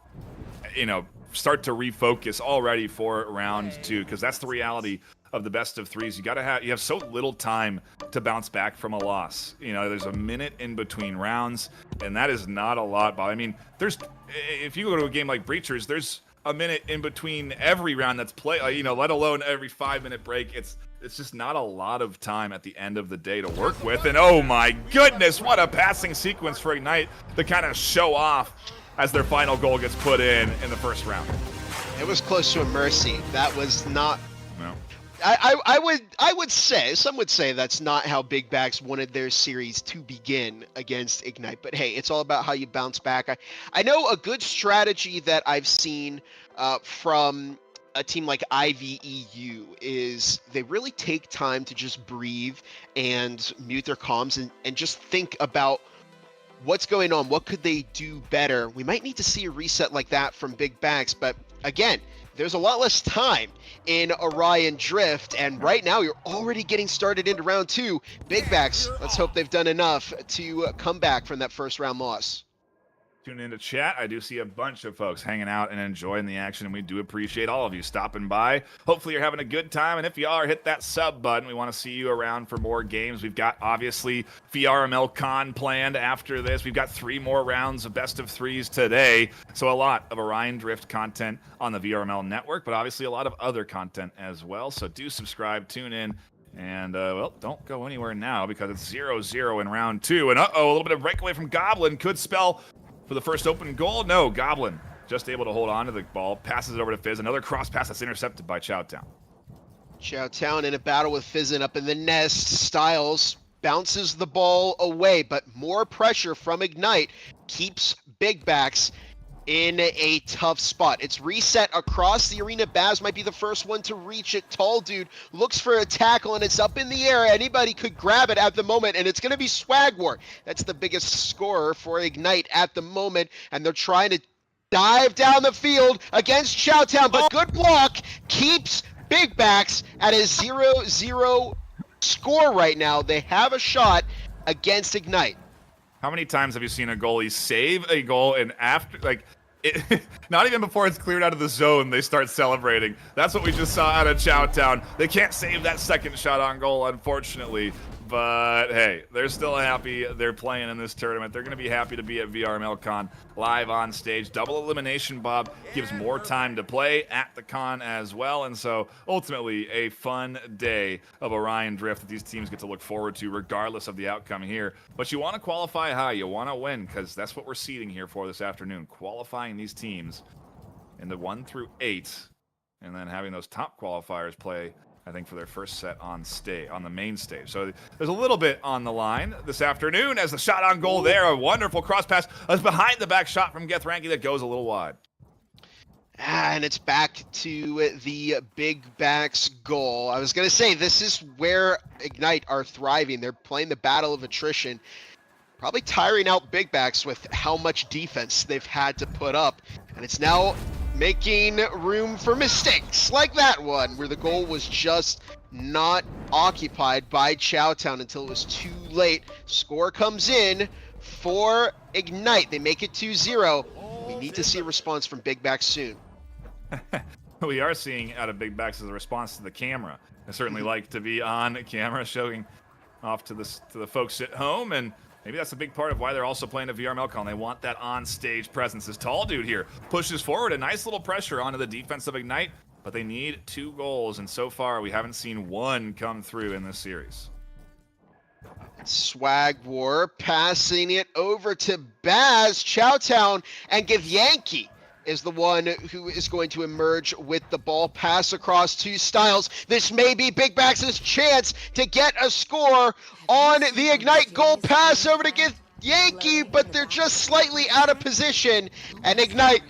Speaker 1: you know, start to refocus already for round 2, because that's the reality of the best of 3s. You have so little time to bounce back from a loss. You know, there's a minute in between rounds, and that is not a lot, Bob. I mean, if you go to a game like Breachers, there's a minute in between every round that's played, you know, let alone every 5-minute break. It's just not a lot of time at the end of the day to work with. And oh my goodness, what a passing sequence for Ignite to kind of show off as their final goal gets put in the first round.
Speaker 2: It was close to a mercy. That was not.
Speaker 1: No.
Speaker 2: I would say, some would say that's not how Big Backs wanted their series to begin against Ignite. But hey, it's all about how you bounce back. I know a good strategy that I've seen from a team like IVEU is they really take time to just breathe and mute their comms and just think about what's going on. What could they do better? We might need to see a reset like that from Big Backs, but again, there's a lot less time in Orion Drift, and right now you're already getting started into round 2. Big Backs, let's hope they've done enough to come back from that first round loss.
Speaker 1: Tune into chat. I do see a bunch of folks hanging out and enjoying the action, and we do appreciate all of you stopping by. Hopefully you're having a good time, and if you are, hit that sub button. We want to see you around for more games. We've got, obviously, VRMLCon planned after this. We've got 3 more rounds of best of 3s today, so a lot of Orion Drift content on the VRML network, but obviously a lot of other content as well, so do subscribe, tune in, and, well, don't go anywhere now because it's 0-0 in round 2, and uh-oh, a little bit of breakaway from Goblin could spell for the first open goal. No, Goblin just able to hold on to the ball, passes it over to Fizz. Another cross pass that's intercepted by Chowtown.
Speaker 2: Chowtown in a battle with Fizzin up in the nest. Styles bounces the ball away, but more pressure from Ignite keeps Big Backs in a tough spot. It's reset across the arena. Baz might be the first one to reach it. Tall dude looks for a tackle, and it's up in the air. Anybody could grab it at the moment, and it's going to be Swagwar. That's the biggest scorer for Ignite at the moment, and they're trying to dive down the field against Chowtown, but good block keeps Big Backs at a 0-0 score right now. They have a shot against Ignite.
Speaker 1: How many times have you seen a goalie save a goal and after, like, not even before it's cleared out of the zone, they start celebrating? That's what we just saw out of Chowtown. They can't save that second shot on goal, unfortunately. But, hey, they're still happy they're playing in this tournament. They're going to be happy to be at VRMLCon live on stage. Double elimination, Bob, gives more time to play at the con as well. And so, ultimately, a fun day of Orion Drift that these teams get to look forward to regardless of the outcome here. But you want to qualify high. You want to win, because that's what we're seeding here for this afternoon. Qualifying these teams in the 1 through 8, and then having those top qualifiers play, I think, for their first set on the main stage. So there's a little bit on the line this afternoon as the shot on goal there. A wonderful cross pass. A behind the back shot from Gethranki that goes a little wide.
Speaker 2: And it's back to the Big Backs goal. I was going to say, this is where Ignite are thriving. They're playing the battle of attrition, probably tiring out Big Backs with how much defense they've had to put up. And it's now making room for mistakes like that one, where the goal was just not occupied by Chowtown until it was too late. Score comes in for Ignite. They make it 2-0. We need to see a response from Big Backs soon.
Speaker 1: We are seeing out of Big Backs as a response to the camera. I certainly like to be on camera, showing off to the folks at home, and maybe that's a big part of why they're also playing a VRMLCon. They want that on-stage presence. This tall dude here pushes forward, a nice little pressure onto the defense of Ignite, but they need 2 goals, and so far we haven't seen 1 come through in this series.
Speaker 2: Swagwar passing it over to Baz. Chowtown and Githyanki is the one who is going to emerge with the ball. Pass across to Styles. This may be Big Bax's chance to get a score on the Ignite goal. Pass over to get Yankee, but they're just slightly out of position. And Ignite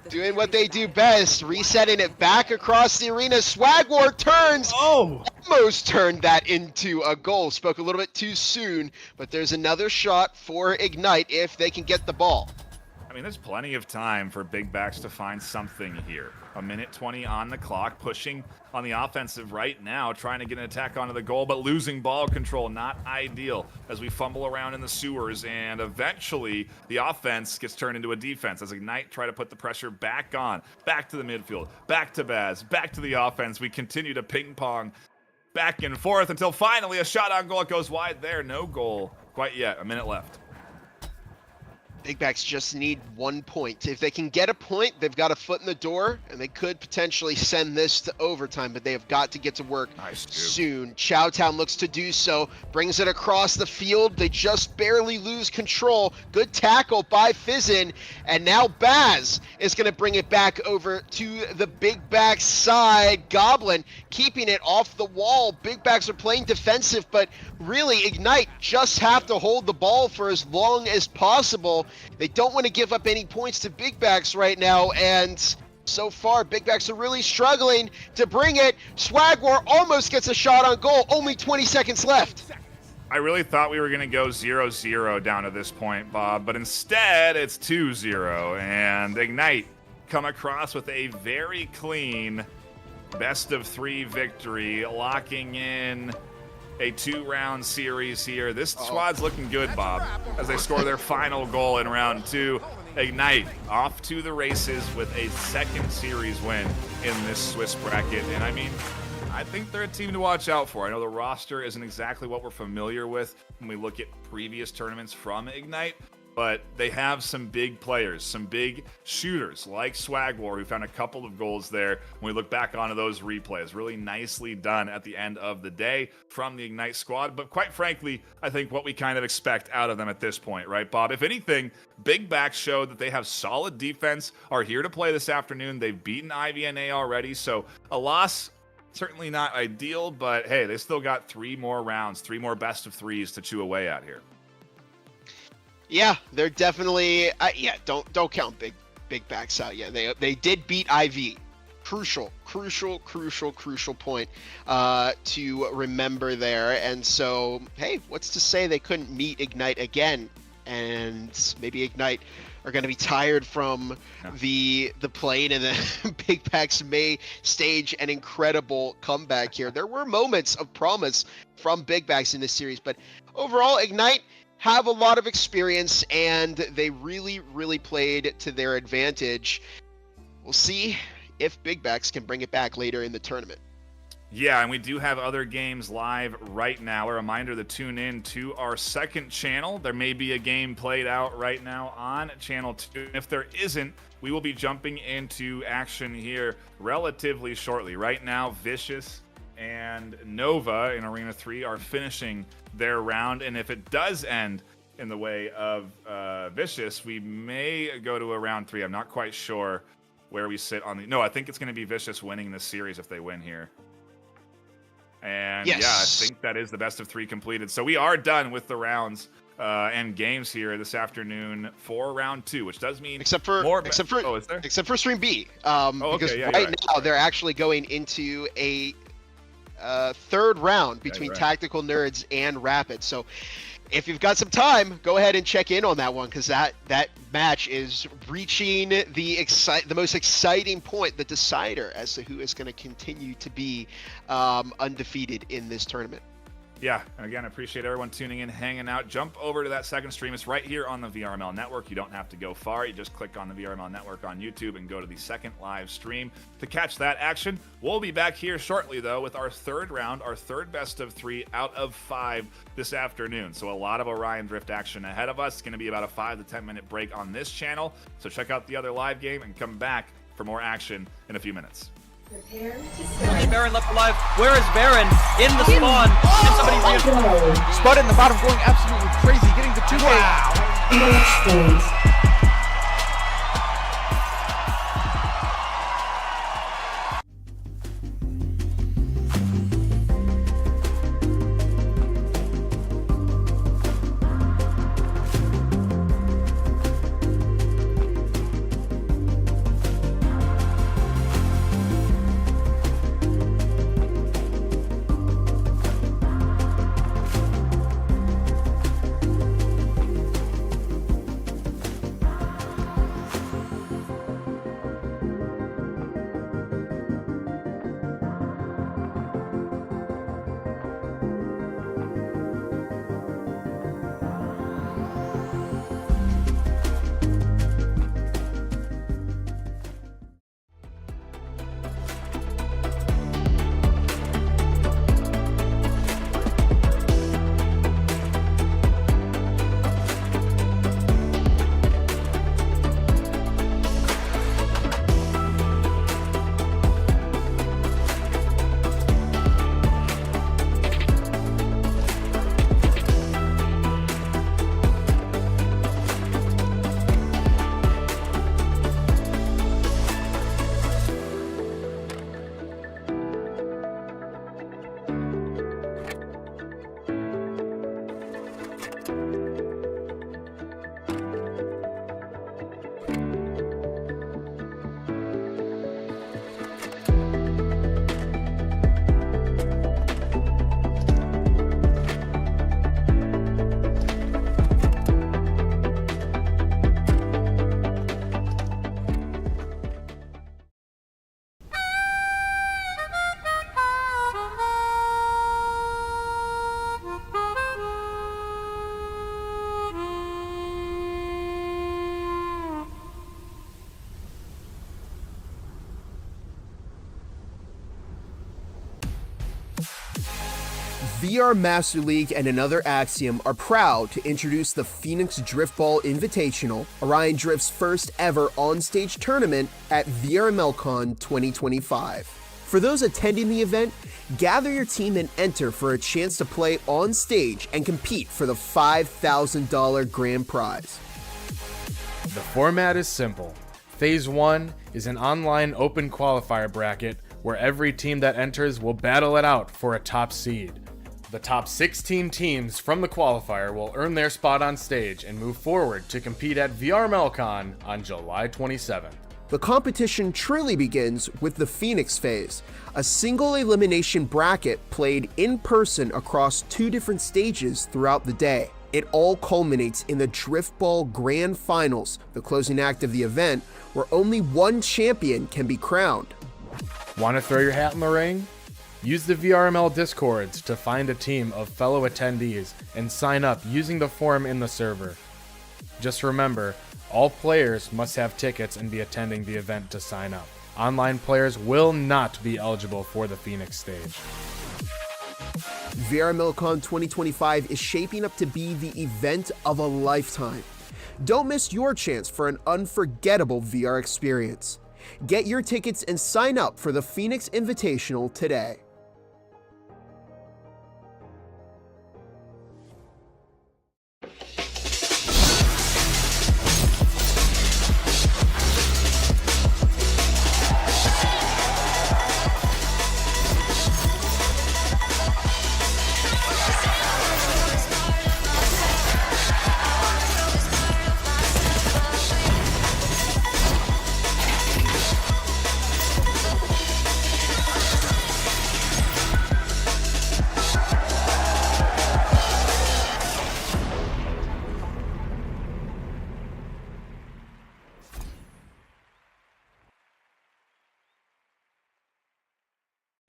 Speaker 2: doing what they do best, resetting it back across the arena. Swagwar turns, almost turned that into a goal. Spoke a little bit too soon, but there's another shot for Ignite if they can get the ball.
Speaker 1: I mean, there's plenty of time for Big Backs to find something here. 1:20 on the clock, pushing on the offensive right now, trying to get an attack onto the goal, but losing ball control, not ideal as we fumble around in the sewers, and eventually the offense gets turned into a defense as Ignite try to put the pressure back on, back to the midfield, back to Baz, back to the offense. We continue to ping pong back and forth until finally a shot on goal. It goes wide there, no goal quite yet, a minute left.
Speaker 2: Big Backs just need 1 point. If they can get a point, they've got a foot in the door, and they could potentially send this to overtime, but they have got to get to work soon. Chowtown looks to do so, brings it across the field. They just barely lose control. Good tackle by Fizzin, and now Baz is going to bring it back over to the Big Backs side. Goblin keeping it off the wall. Big Backs are playing defensive, but really Ignite just have to hold the ball for as long as possible. They don't want to give up any points to Big Backs right now, and so far Big Backs are really struggling to bring it. Swagwar almost gets a shot on goal, only 20 seconds left.
Speaker 1: I really thought we were going to go 0-0 down to this point, Bob, but instead it's 2-0, and Ignite come across with a very clean best-of-3 victory, locking in a 2-round series here. This squad's looking good, Bob, as they score their final goal in round 2. Ignite off to the races with a second series win in this Swiss bracket. And I mean, I think they're a team to watch out for. I know the roster isn't exactly what we're familiar with when we look at previous tournaments from Ignite, but they have some big players, some big shooters like Swagwar, who found a couple of goals there when we look back onto those replays. Really nicely done at the end of the day from the Ignite squad. But quite frankly, I think what we kind of expect out of them at this point, right, Bob? If anything, Big Back showed that they have solid defense, are here to play this afternoon. They've beaten IVNA already, so a loss, certainly not ideal, but hey, they still got 3 more rounds, 3 more best-of-3s to chew away at here.
Speaker 2: Yeah, they're definitely don't count Big Backs out yet. They did beat IV. Crucial point to remember there. And so, hey, what's to say they couldn't meet Ignite again? And maybe Ignite are going to be tired from the plane, and the Big Backs may stage an incredible comeback here. There were moments of promise from Big Backs in this series, but overall, Ignite have a lot of experience, and they really played to their advantage. We'll see if Big Backs can bring it back later in the tournament.
Speaker 1: Yeah, and we do have other games live right now. A reminder to tune in to our second channel. There may be a game played out right now on channel 2. If there isn't, we will be jumping into action here relatively shortly. Right now, Vicious and Nova in Arena 3 are finishing their round, and if it does end in the way of Vicious, we may go to a round 3. I'm not quite sure where we sit on the... No, I think it's going to be Vicious winning this series if they win here. And yes, yeah, I think that is the best of 3 completed. So we are done with the rounds and games here this afternoon for round 2, which does mean
Speaker 2: except for Stream B. Because right now they're actually going into a third round between Tactical Nerds and Rapid. So if you've got some time, go ahead and check in on that one, because that match is reaching the most exciting point, the decider as to who is going to continue to be undefeated in this tournament.
Speaker 1: Yeah, and again, I appreciate everyone tuning in, hanging out. Jump over to that second stream. It's right here on the VRML network. You don't have to go far. You just click on the VRML network on YouTube and go to the second live stream to catch that action. We'll be back here shortly, though, with our third round, our third best of 3 out of 5 this afternoon. So a lot of Orion Drift action ahead of us. It's going to be about a 5 to 10 minute break on this channel. So check out the other live game and come back for more action in a few minutes.
Speaker 5: Prepare to start.
Speaker 4: Baron left alive. Where is Baron? In the spawn. Can somebody
Speaker 5: Go.
Speaker 3: Spud in the bottom, going absolutely crazy, getting the 2-way.
Speaker 5: Match point.
Speaker 6: VR Master League and Another Axiom are proud to introduce the Phoenix Driftball Invitational, Orion Drift's first ever on-stage tournament at VRMLCon 2025. For those attending the event, gather your team and enter for a chance to play on stage and compete for the $5,000 grand prize.
Speaker 7: The format is simple. Phase 1 is an online open qualifier bracket where every team that enters will battle it out for a top seed. The top 16 teams from the qualifier will earn their spot on stage and move forward to compete at VRMLCon on July 27th.
Speaker 6: The competition truly begins with the Phoenix phase, a single elimination bracket played in person across 2 different stages throughout the day. It all culminates in the Driftball Grand Finals, the closing act of the event, where only one champion can be crowned.
Speaker 7: Want to throw your hat in the ring? Use the VRML Discords to find a team of fellow attendees and sign up using the form in the server. Just remember, all players must have tickets and be attending the event to sign up. Online players will not be eligible for the Phoenix stage.
Speaker 6: VRMLCon 2025 is shaping up to be the event of a lifetime. Don't miss your chance for an unforgettable VR experience. Get your tickets and sign up for the Phoenix Invitational today.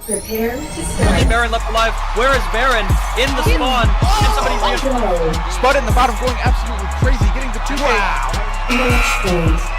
Speaker 5: Prepare to
Speaker 4: Only
Speaker 5: start.
Speaker 4: Baron left alive. Where is Baron? In the spawn. Can somebody reinforce?
Speaker 5: Go.
Speaker 3: Spud in the bottom going absolutely crazy, getting the 2K.
Speaker 5: Match point.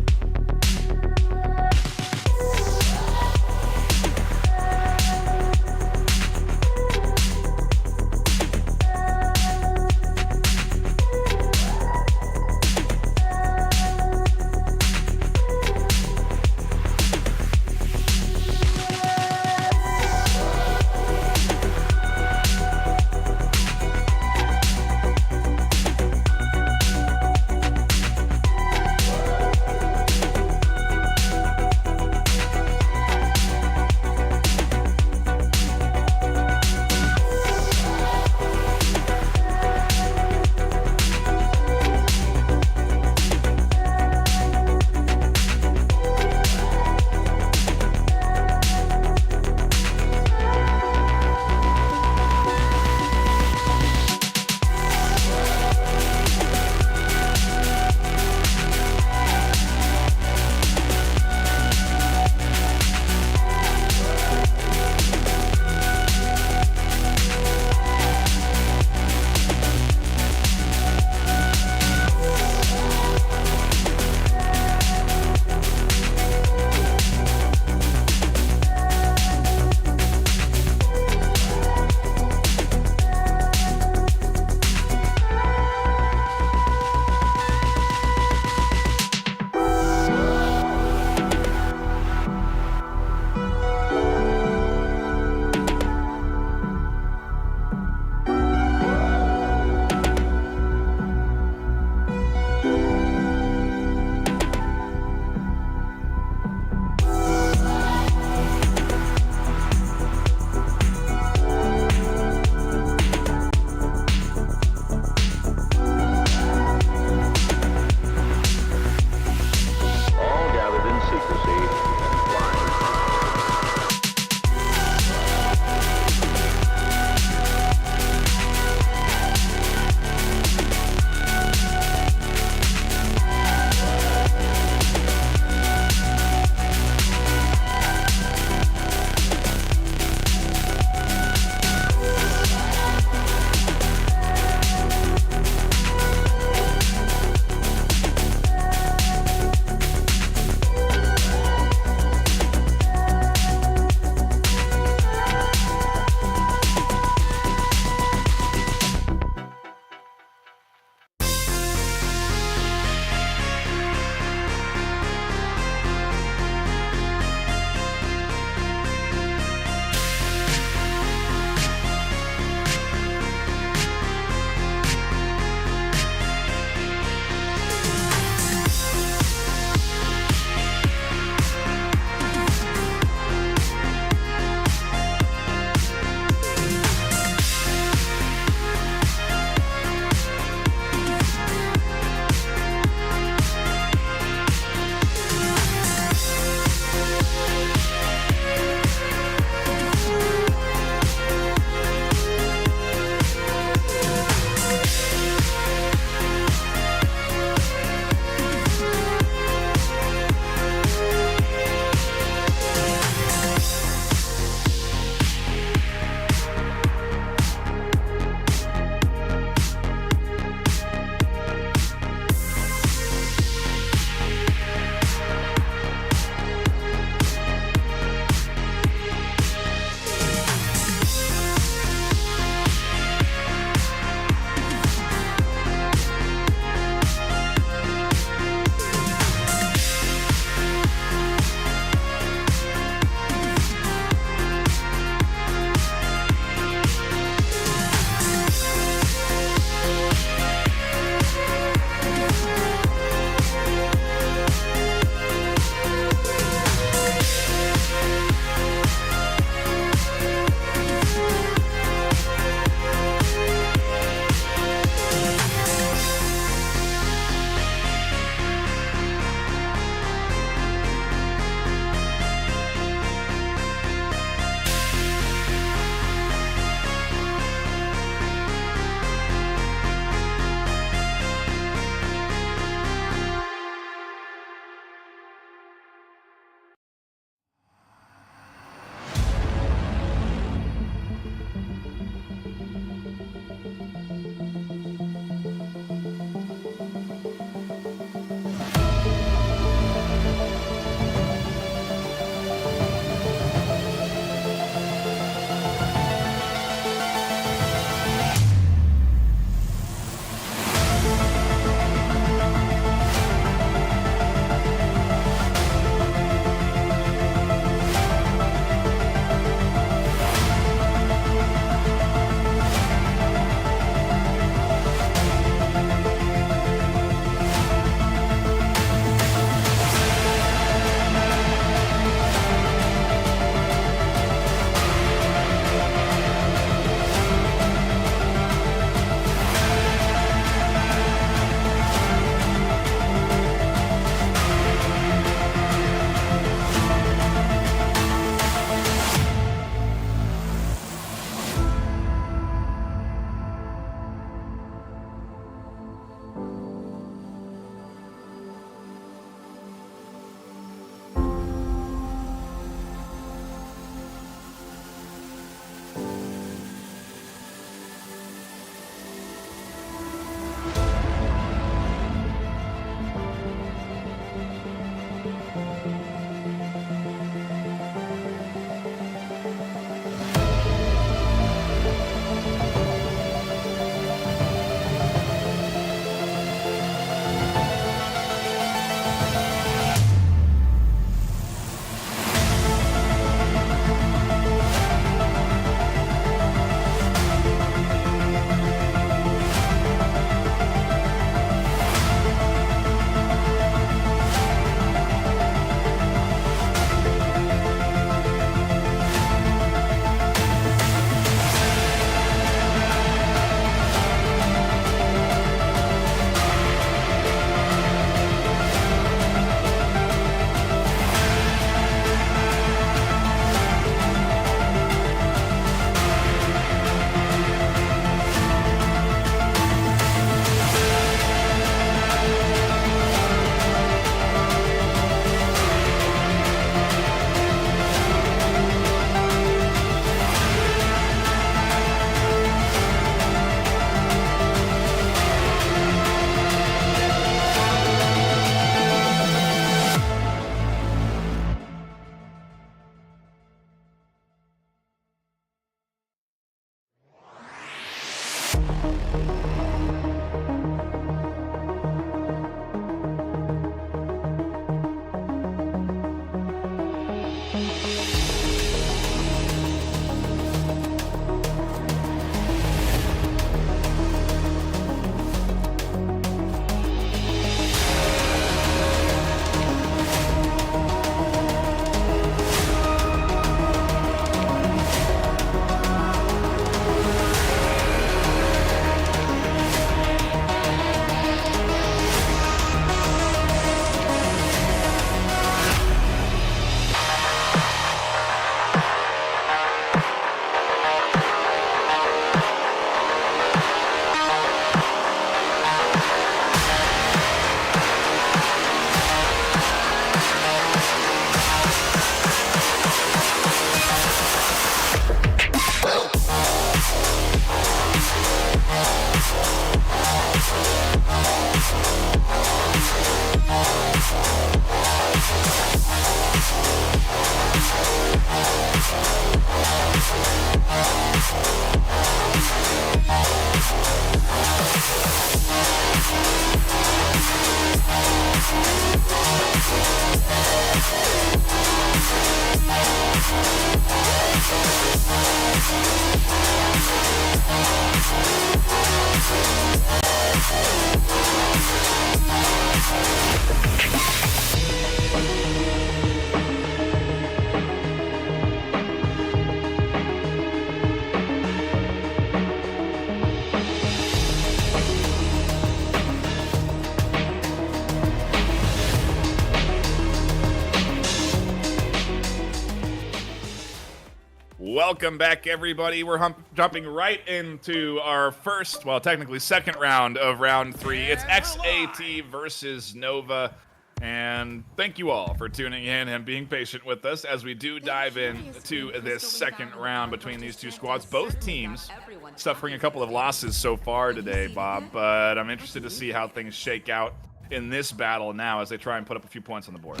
Speaker 1: Welcome back, everybody. We're jumping right into our first, well, technically second round of round 3. It's XAT versus Nova. And thank you all for tuning in and being patient with us as we do dive into this second round between these two squads. Both teams suffering a couple of losses so far today, Bob, but I'm interested to see how things shake out in this battle now as they try and put up a few points on the board.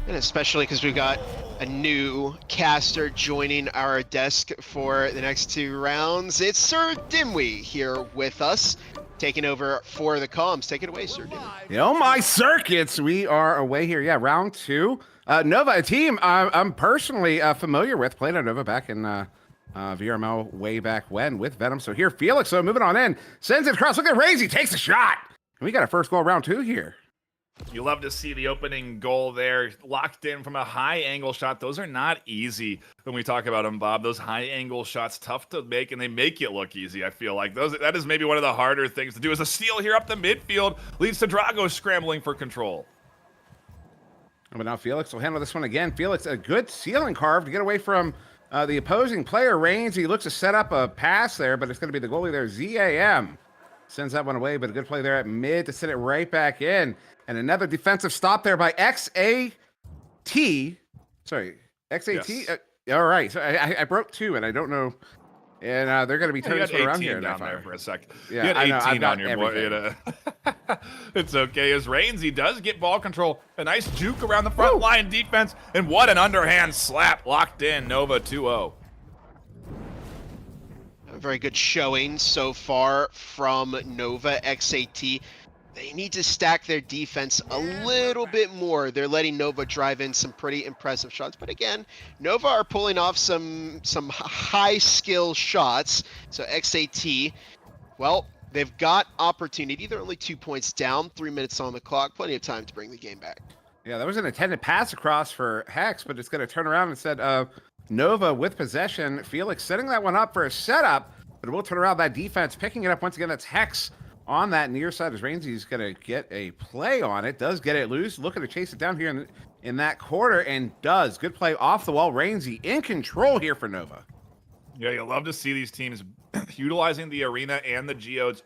Speaker 2: And especially because we've got a new caster joining our desk for the next 2 rounds. It's Sir Dimwee here with us, taking over for the comms. Take it away, Sir Dimwee.
Speaker 8: Oh my circuits, we are away here. Yeah, round 2. Nova, a team I'm personally familiar with. Played on Nova back in VRML way back when with Venom. So here, Felix, so moving on in. Sends it across. Look at Razy, takes a shot. And we got our first goal round 2 here.
Speaker 1: You love to see the opening goal there, locked in from a high-angle shot. Those are not easy when we talk about them, Bob. Those high-angle shots, tough to make, and they make it look easy, I feel like. That is maybe one of the harder things to do. Is a steal here up the midfield leads to Drago scrambling for control.
Speaker 8: But now Felix will handle this one again. Felix, a good ceiling carve to get away from the opposing player. Reigns, he looks to set up a pass there, but it's going to be the goalie there, ZAM. Sends that one away, but a good play there at mid to send it right back in. And another defensive stop there by XAT. Sorry, XAT?
Speaker 1: Yes.
Speaker 8: All right, so I broke 2, and I don't know. And they're going to be turning this one around here
Speaker 1: down there for a sec.
Speaker 8: Yeah,
Speaker 1: you had 18
Speaker 8: I know,
Speaker 1: on your board. It's okay. As Reigns, he does get ball control. A nice juke around the front line defense. And what an underhand slap. Locked in. Nova 2-0.
Speaker 2: A very good showing so far from Nova. XAT, they need to stack their defense a little bit more. They're letting Nova drive in some pretty impressive shots. But again, Nova are pulling off some high skill shots. So XAT, well, they've got opportunity. They're only 2 points down, 3 minutes on the clock. Plenty of time to bring the game back.
Speaker 8: Yeah, that was an intended pass across for Hex, but it's going to turn around and said Nova with possession. Felix setting that one up for a setup, but it will turn around that defense. Picking it up once again, that's Hex on that near side as Rainsy's going to get a play on it. Does get it loose. Looking to chase it down here in that quarter, and does. Good play off the wall. Rainsy in control here for Nova.
Speaker 1: Yeah, you love to see these teams utilizing the arena and the geodes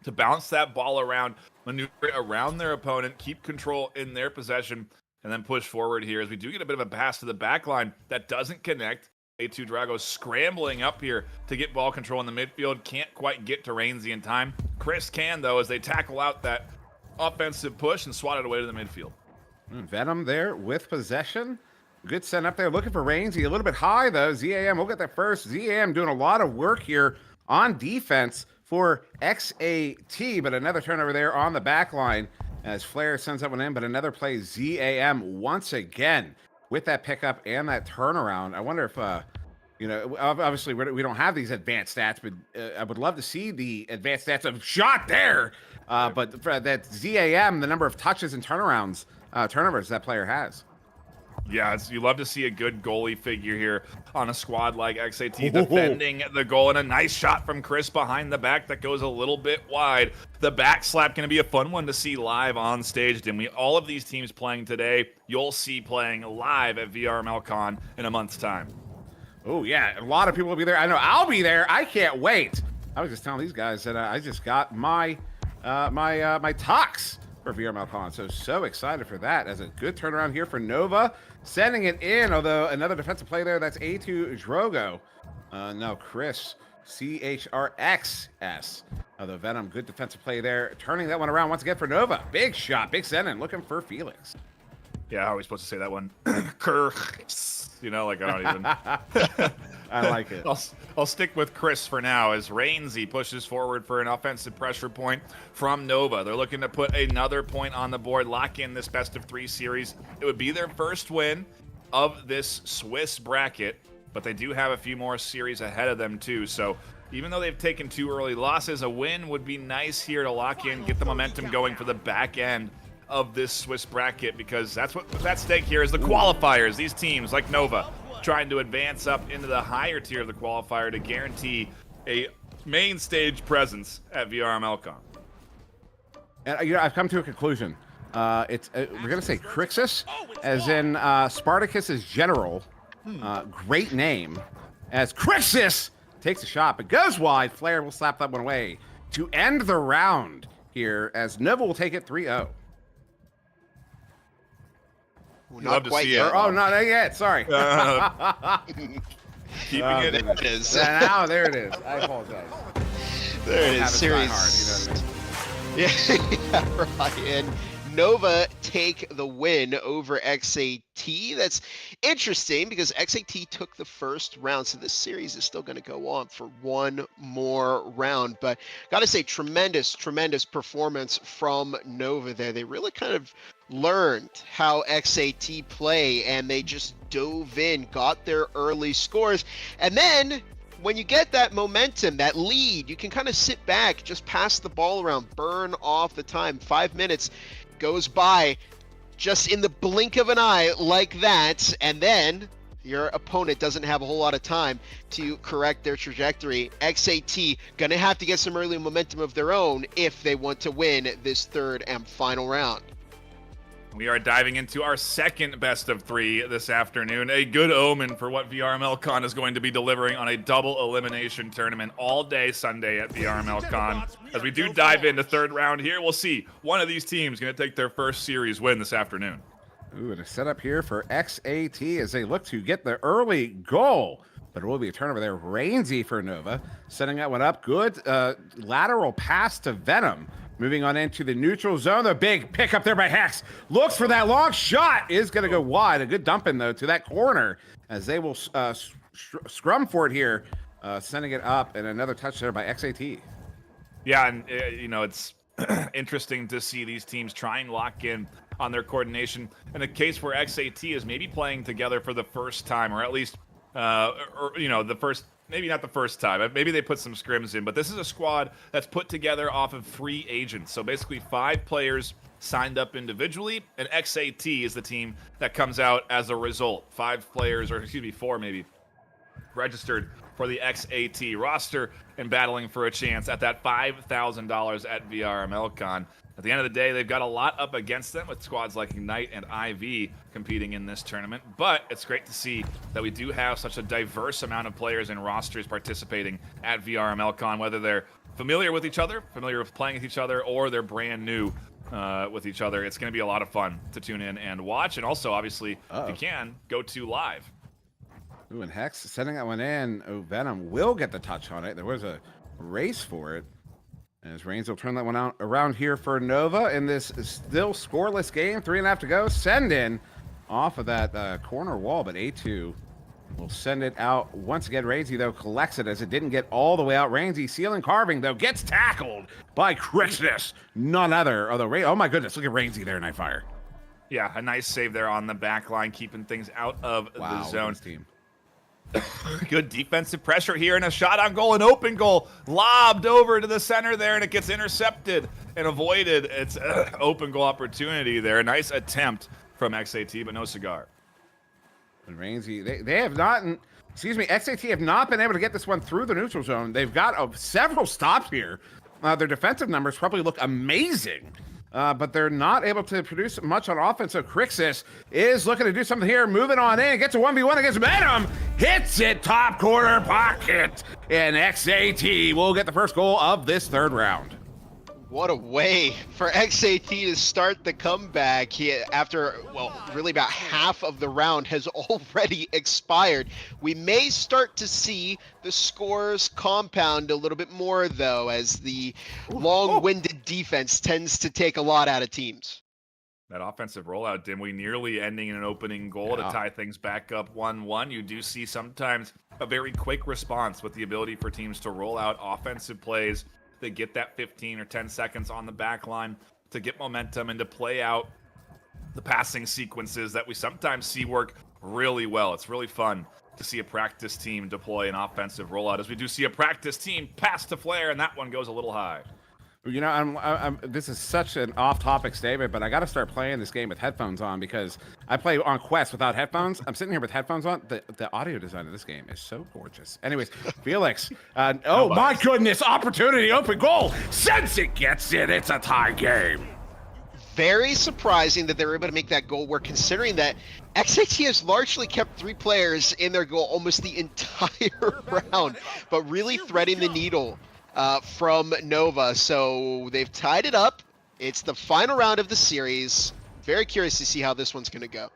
Speaker 1: to bounce that ball around, maneuver around their opponent, keep control in their possession, and then push forward here as we do get a bit of a pass to the back line that doesn't connect. A2 Drago scrambling up here to get ball control in the midfield. Can't quite get to Rainsy in time. Chris can, though, as they tackle out that offensive push and swat it away to the midfield.
Speaker 8: Venom there with possession. Good send up there. Looking for Rainsy. A little bit high, though. ZAM, we'll get that first. ZAM doing a lot of work here on defense for XAT, but another turnover there on the back line as Flair sends that one in, but another play. ZAM once again with that pickup and that turnaround. I wonder if, obviously we don't have these advanced stats, but I would love to see the advanced stats of shot there. But for that ZAM, the number of touches and turnovers that player has.
Speaker 1: Yeah, you love to see a good goalie figure here on a squad like XAT defending the goal, and a nice shot from Chris behind the back that goes a little bit wide. The back slap going to be a fun one to see live on stage. And all of these teams playing today, you'll see playing live at VRMLCon in a month's time.
Speaker 8: Oh yeah, a lot of people will be there. I know I'll be there. I can't wait. I was just telling these guys that I just got my my tux for VRMLCon. So excited for that. As a good turnaround here for Nova. Sending it in, although another defensive play there. That's A2 Drogo. No, Chris, CHRXS. Although Venom, good defensive play there. Turning that one around once again for Nova. Big shot, big send in. Looking for Felix.
Speaker 1: Yeah, how are we supposed to say that one? You know, like I don't even.
Speaker 8: I like it.
Speaker 1: I'll stick with Chris for now as Rainsy pushes forward for an offensive pressure point from Nova. They're looking to put another point on the board, lock in this best-of-3 series. It would be their first win of this Swiss bracket, but they do have a few more series ahead of them too. So even though they've taken 2 early losses, a win would be nice here to lock in, get the momentum going for the back end of this Swiss bracket, because that's what's at stake here is the qualifiers. These teams like Nova trying to advance up into the higher tier of the qualifier to guarantee a main stage presence at VRMLCon.
Speaker 8: And I've come to a conclusion. We're gonna say Crixus, as in Spartacus's general. Great name. As Crixus takes a shot, but goes wide. Flair will slap that one away to end the round here, as Nova will take it 3-0.
Speaker 2: Not quite yet.
Speaker 8: Oh, no, not yet. Sorry.
Speaker 1: Keeping it in.
Speaker 2: There it is.
Speaker 8: Now, there it is. I apologize.
Speaker 2: There it
Speaker 8: Have
Speaker 2: is.
Speaker 8: it try
Speaker 2: Series.
Speaker 8: hard, you know what I mean?
Speaker 2: Yeah, right. And Nova take the win over XAT. That's interesting because XAT took the first round, so this series is still going to go on for one more round. But got to say, tremendous performance from Nova there. They really kind of learned how XAT play, and they just dove in, got their early scores, and then when you get that momentum, that lead, you can kind of sit back, just pass the ball around, burn off the time. 5 minutes goes by just in the blink of an eye like that, and then your opponent doesn't have a whole lot of time to correct their trajectory. XAT gonna have to get some early momentum of their own if they want to win this third and final round.
Speaker 1: We are diving into our second best of 3 this afternoon. A good omen for what VRMLCon is going to be delivering on a double elimination tournament all day Sunday at VRMLCon. As we do dive into third round here, we'll see one of these teams going to take their first series win this afternoon.
Speaker 8: Ooh, and a setup here for XAT as they look to get the early goal. But it will be a turnover there. Rainsy for Nova, setting that one up. Good lateral pass to Venom. Moving on into the neutral zone. The big pick up there by Hex. Looks for that long shot. Is going to go wide. A good dump in, though, to that corner as they will scrum for it here. Sending it up, and another touch there by XAT.
Speaker 1: Yeah, and, you know, it's interesting to see these teams try and lock in on their coordination. In a case where XAT is maybe playing together for the first time, or at least, you know, the first... Maybe not the first time. Maybe they put some scrims in, but this is a squad that's put together off of 3 agents. So basically 5 players signed up individually, and XAT is the team that comes out as a result. 5 players, or excuse me, 4 maybe, registered for the XAT roster and battling for a chance at that $5,000 at VRMLCon. At the end of the day, they've got a lot up against them with squads like Ignite and IV competing in this tournament. But it's great to see that we do have such a diverse amount of players and rosters participating at VRMLCon, whether they're familiar with each other, familiar with playing with each other, or they're brand new with each other. It's going to be a lot of fun to tune in and watch. And also, obviously, if you can, go to live.
Speaker 8: Ooh, and Hex sending that one in. Oh, Venom will get the touch on it. There was a race for it. As Reigns will turn that one out around here for Nova in this still scoreless game. 3.5 to go. Send in off of that corner wall, but A2 will send it out once again. Rainsy, though, collects it as it didn't get all the way out. Rainsy sealing carving, though, gets tackled by Crixus. None other. Although, oh my goodness, look at Rainsy there, Nightfire.
Speaker 1: Yeah, a nice save there on the back line, keeping things out of the zone.
Speaker 8: Team.
Speaker 1: Good defensive pressure here, and a shot on goal, an open goal, lobbed over to the center there, and it gets intercepted and avoided. It's an open goal opportunity there. A nice attempt from XAT, but no cigar.
Speaker 8: And Rainsy, they have not, XAT have not been able to get this one through the neutral zone. They've got several stops here. Their defensive numbers probably look amazing. But they're not able to produce much on offense. So Crixus is looking to do something here, moving on in, gets a 1v1 against Venom, hits it top corner pocket, and XAT will get the first goal of this third round.
Speaker 2: What a way for XAT to start the comeback. After, well, really about half of the round has already expired. We may start to see the scores compound a little bit more, though, as the long-winded defense tends to take a lot out of teams.
Speaker 1: That offensive rollout, Dimwee, nearly ending in an opening goal to tie things back up 1-1. You do see sometimes a very quick response with the ability for teams to roll out offensive plays. They get that 15 or 10 seconds on the back line to get momentum and to play out the passing sequences that we sometimes see work really well. It's really fun to see a practice team deploy an offensive rollout, as we do see a practice team pass to Flair, and that one goes a little high.
Speaker 8: You know, this is such an off-topic statement, but I got to start playing this game with headphones on because I play on Quest without headphones. I'm sitting here with headphones on. The audio design of this game is so gorgeous. Anyways, Felix. Oh, my goodness. Opportunity, open goal. Since it gets it, it's a tie game.
Speaker 2: Very surprising that they were able to make that goal work, considering that XAT has largely kept 3 players in their goal almost the entire round, but really threading the needle from Nova. So they've tied it up. It's the final round of the series. Very curious to see how this one's going to go.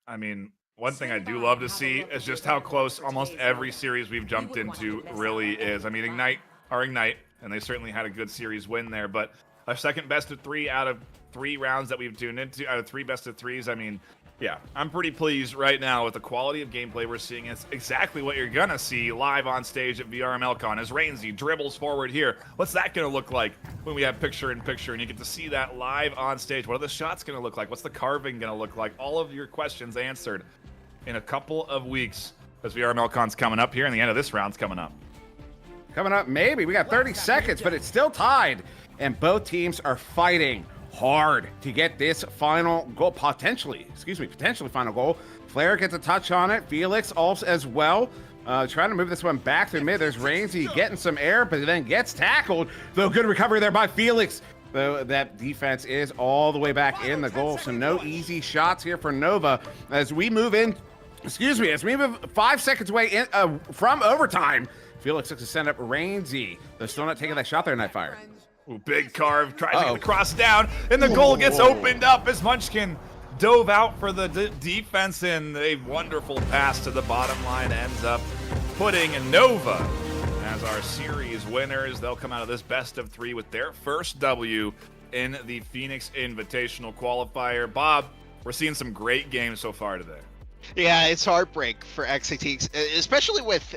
Speaker 1: I mean, one thing I do love to see is just how close almost every series we've jumped into really is. I mean, Ignite, and they certainly had a good series win there, but our second best of 3 out of 3 rounds that we've tuned into, out of 3 best of 3s, I mean, yeah, I'm pretty pleased right now with the quality of gameplay we're seeing. It's exactly what you're going to see live on stage at VRMLCon as Rainsy dribbles forward here. What's that going to look like when we have picture-in-picture and you get to see that live on stage? What are the shots going to look like? What's the carving going to look like? All of your questions answered in a couple of weeks as VRMLCon's coming up here, and the end of this round's coming up.
Speaker 8: Coming up, maybe. We got 30 seconds, but it's still tied. And both teams are fighting hard to get this final goal, potentially final goal. Flair gets a touch on it. Felix also as well. Trying to move this one back through mid. There's Rainsy getting some air, but then gets tackled. Though good recovery there by Felix. Though that defense is all the way back in the goal. So no easy shots here for Nova as we move in. As we move 5 seconds away in, from overtime. Felix looks to send up Rainsy. They're still not taking that shot there, Nightfire.
Speaker 1: Ooh, big carve, tries to get the cross down, and the goal gets opened up as Munchkin dove out for the defense, and a wonderful pass to the bottom line ends up putting Nova as our series winners. They'll come out of this best of 3 with their first W in the Phoenix Invitational qualifier. Bob, we're seeing some great games so far today.
Speaker 2: Yeah, it's heartbreak for XAT, especially with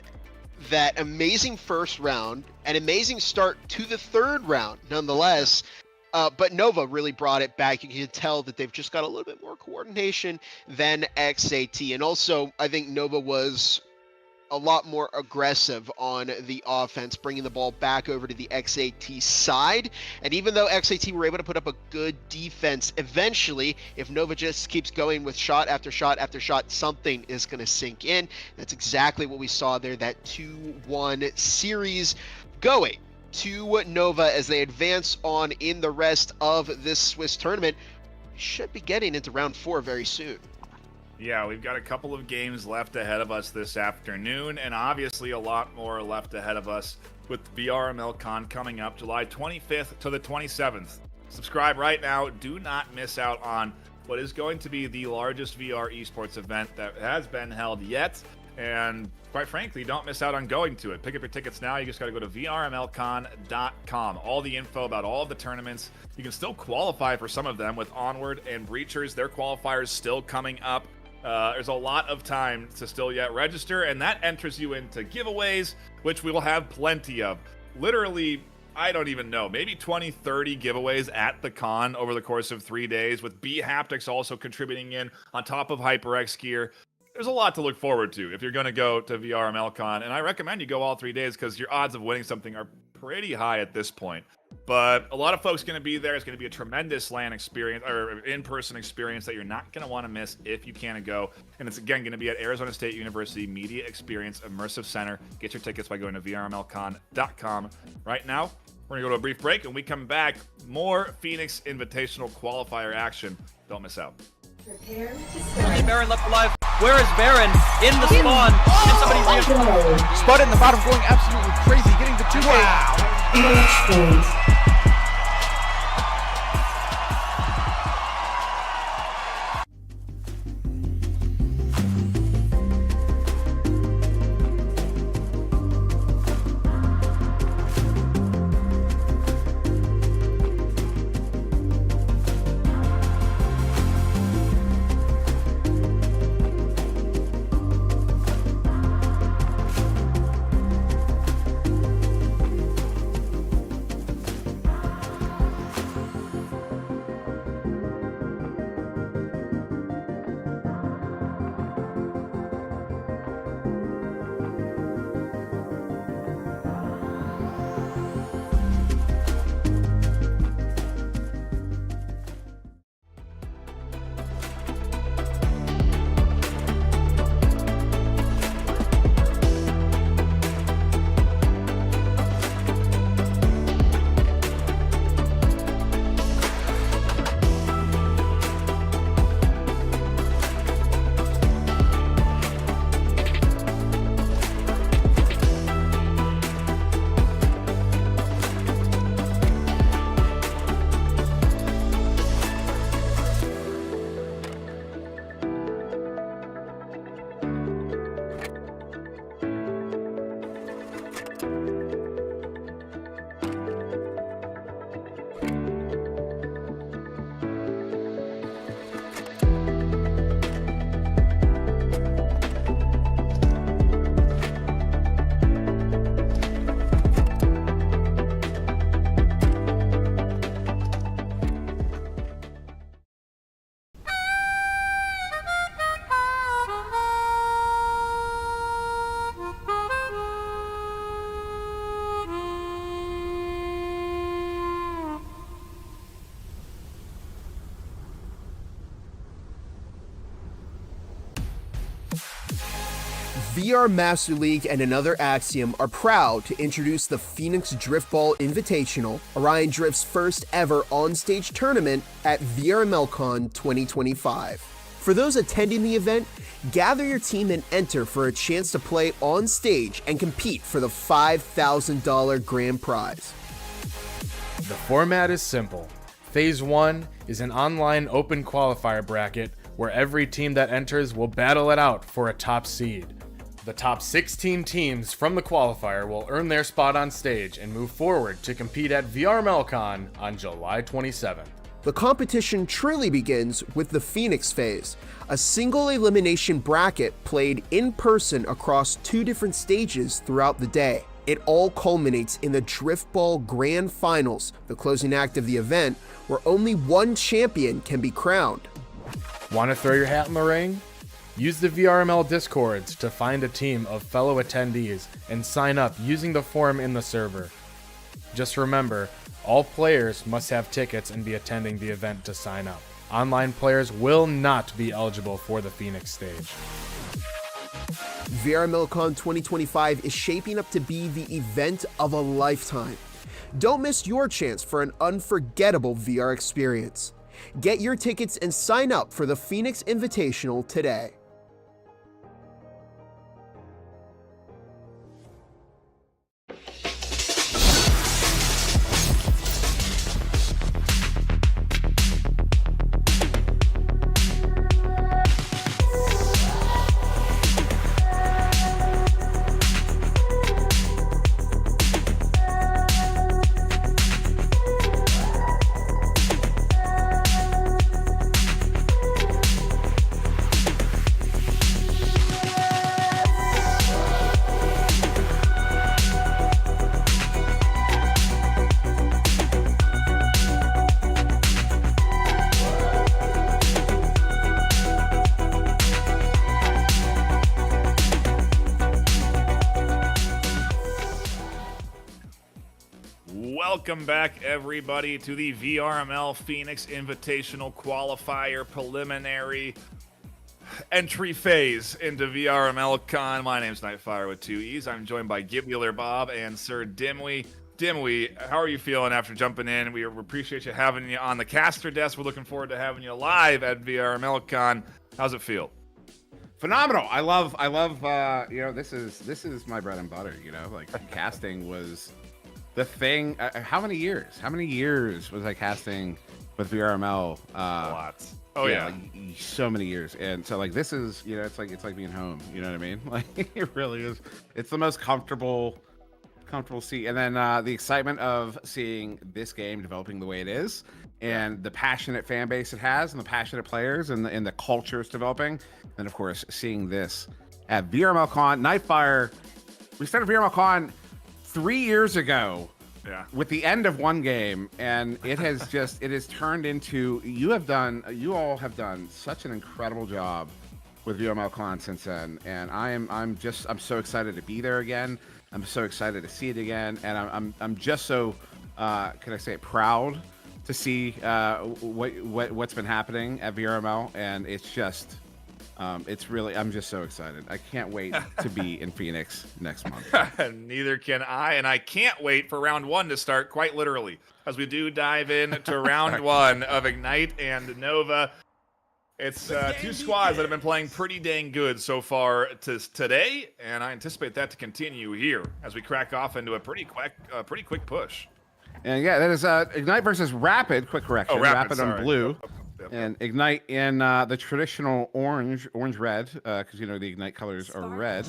Speaker 2: that amazing first round, an amazing start to the third round nonetheless, but Nova really brought it back. You can tell that they've just got a little bit more coordination than XAT, and also I think Nova was a lot more aggressive on the offense, bringing the ball back over to the XAT side. And even though XAT were able to put up a good defense, eventually, if Nova just keeps going with shot after shot after shot, something is going to sink in. That's exactly what we saw there, that 2-1 series going to Nova as they advance on in the rest of this Swiss tournament. We should be getting into round 4 very soon.
Speaker 1: Yeah, we've got a couple of games left ahead of us this afternoon, and obviously a lot more left ahead of us with VRMLCon coming up July 25th to the 27th. Subscribe right now. Do not miss out on what is going to be the largest VR esports event that has been held yet, and quite frankly, don't miss out on going to it. Pick up your tickets now. You just got to go to VRMLCon.com. All the info about all of the tournaments. You can still qualify for some of them with Onward and Breachers. Their qualifiers still coming up. There's a lot of time to still yet register, and that enters you into giveaways, which we will have plenty of. Literally, I don't even know, maybe 20, 30 giveaways at the con over the course of 3 days, with B Haptics also contributing in on top of HyperX gear. There's a lot to look forward to if you're going to go to VRMLCon, and I recommend you go all 3 days because your odds of winning something are pretty high at this point. But a lot of folks going to be there. It's going to be a tremendous LAN experience or in-person experience that you're not going to want to miss if you can go. And it's again going to be at Arizona State University Media Experience Immersive Center. Get your tickets by going to VRMLCon.com. Right now, we're going to go to a brief break, and we come back. More Phoenix Invitational qualifier action. Don't miss out.
Speaker 5: Prepare to start.
Speaker 4: Baron left alive. Where is Baron? In the spawn. Can somebody reinforce?
Speaker 3: Spud in the bottom, going absolutely crazy, getting the 2-way.
Speaker 5: Match point.
Speaker 6: VR Master League and Another Axiom are proud to introduce the Phoenix Driftball Invitational, Orion Drift's first ever on-stage tournament at VRMLCon 2025. For those attending the event, gather your team and enter for a chance to play on stage and compete for the $5,000 grand prize.
Speaker 7: The format is simple. Phase 1 is an online open qualifier bracket where every team that enters will battle it out for a top seed. The top 16 teams from the qualifier will earn their spot on stage and move forward to compete at VRMLCon on July 27th.
Speaker 6: The competition truly begins with the Phoenix phase, a single elimination bracket played in person across 2 different stages throughout the day. It all culminates in the Driftball Grand Finals, the closing act of the event, where only one champion can be crowned.
Speaker 7: Want to throw your hat in the ring? Use the VRML Discords to find a team of fellow attendees and sign up using the form in the server. Just remember, all players must have tickets and be attending the event to sign up. Online players will not be eligible for the Phoenix stage.
Speaker 6: VRMLCon 2025 is shaping up to be the event of a lifetime. Don't miss your chance for an unforgettable VR experience. Get your tickets and sign up for the Phoenix Invitational today.
Speaker 1: Welcome back, everybody, to the VRML Phoenix Invitational Qualifier Preliminary Entry Phase into VRMLCon. My name's Nightfire with 2 E's. I'm joined by Gibular Bob and Sir Dimwee. Dimwee, how are you feeling after jumping in? We appreciate you having you on the caster desk. We're looking forward to having you live at VRMLCon. How's it feel?
Speaker 8: Phenomenal. I love you know, this is my bread and butter, you know, like casting was the thing. How many years was I casting with VRML?
Speaker 1: Lots. Oh yeah.
Speaker 8: Like, so many years. And so like this is, you know, it's like being home, you know what I mean? Like it really is. It's the most comfortable seat. And then the excitement of seeing this game developing the way it is, and the passionate fan base it has, and the passionate players, and the culture it's developing. And of course, seeing this at VRMLCon. Nightfire, we started VRMLCon 3 years ago, with the end of one game, and it has turned into, you all have done such an incredible job with VRMLCon since then, and I'm so excited to be there again. I'm so excited to see it again, and I'm just so can I say it, proud to see what's been happening at VRML, and it's just it's really, I'm just so excited. I can't wait to be in Phoenix next month.
Speaker 1: Neither can I, and I can't wait for round 1 to start, quite literally, as we do dive into round 1 of Ignite and Nova. It's 2 squads that have been playing pretty dang good so far today, and I anticipate that to continue here as we crack off into a pretty quick push.
Speaker 8: And yeah, that is Ignite versus Rapid. Quick correction.
Speaker 1: Oh,
Speaker 8: Rapid on
Speaker 1: sorry.
Speaker 8: blue.
Speaker 1: Yep.
Speaker 8: And Ignite in the traditional orange-red, because you know the Ignite colors are red.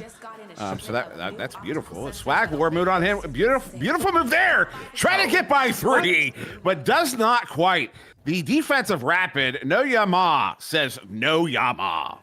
Speaker 8: So that's beautiful. Swag War moved on him. Beautiful move there. Trying to get by 3, but does not quite. The defensive Rapid, no Yama, says no Yama.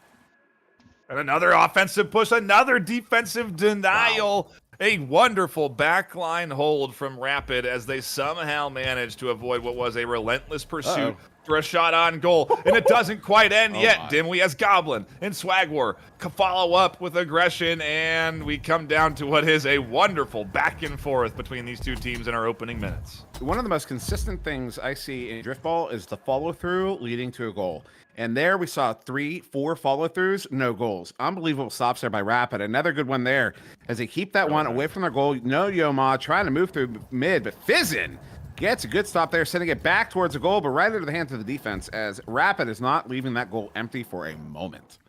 Speaker 1: And another offensive push, another defensive denial. Wow. A wonderful backline hold from Rapid as they somehow managed to avoid what was a relentless pursuit for a shot on goal. And it doesn't quite end yet. Dimwee as Goblin and Swag War follow up with aggression, and we come down to what is a wonderful back and forth between these two teams in our opening minutes.
Speaker 8: One of the most consistent things I see in Driftball is the follow-through leading to a goal. And there we saw 3-4 follow-throughs, no goals. Unbelievable stops there by Rapid. Another good one there as they keep that one away from their goal. No Yoma trying to move through mid, but Fizzin gets a good stop there, sending it back towards the goal, but right into the hands of the defense as Rapid is not leaving that goal empty for a moment.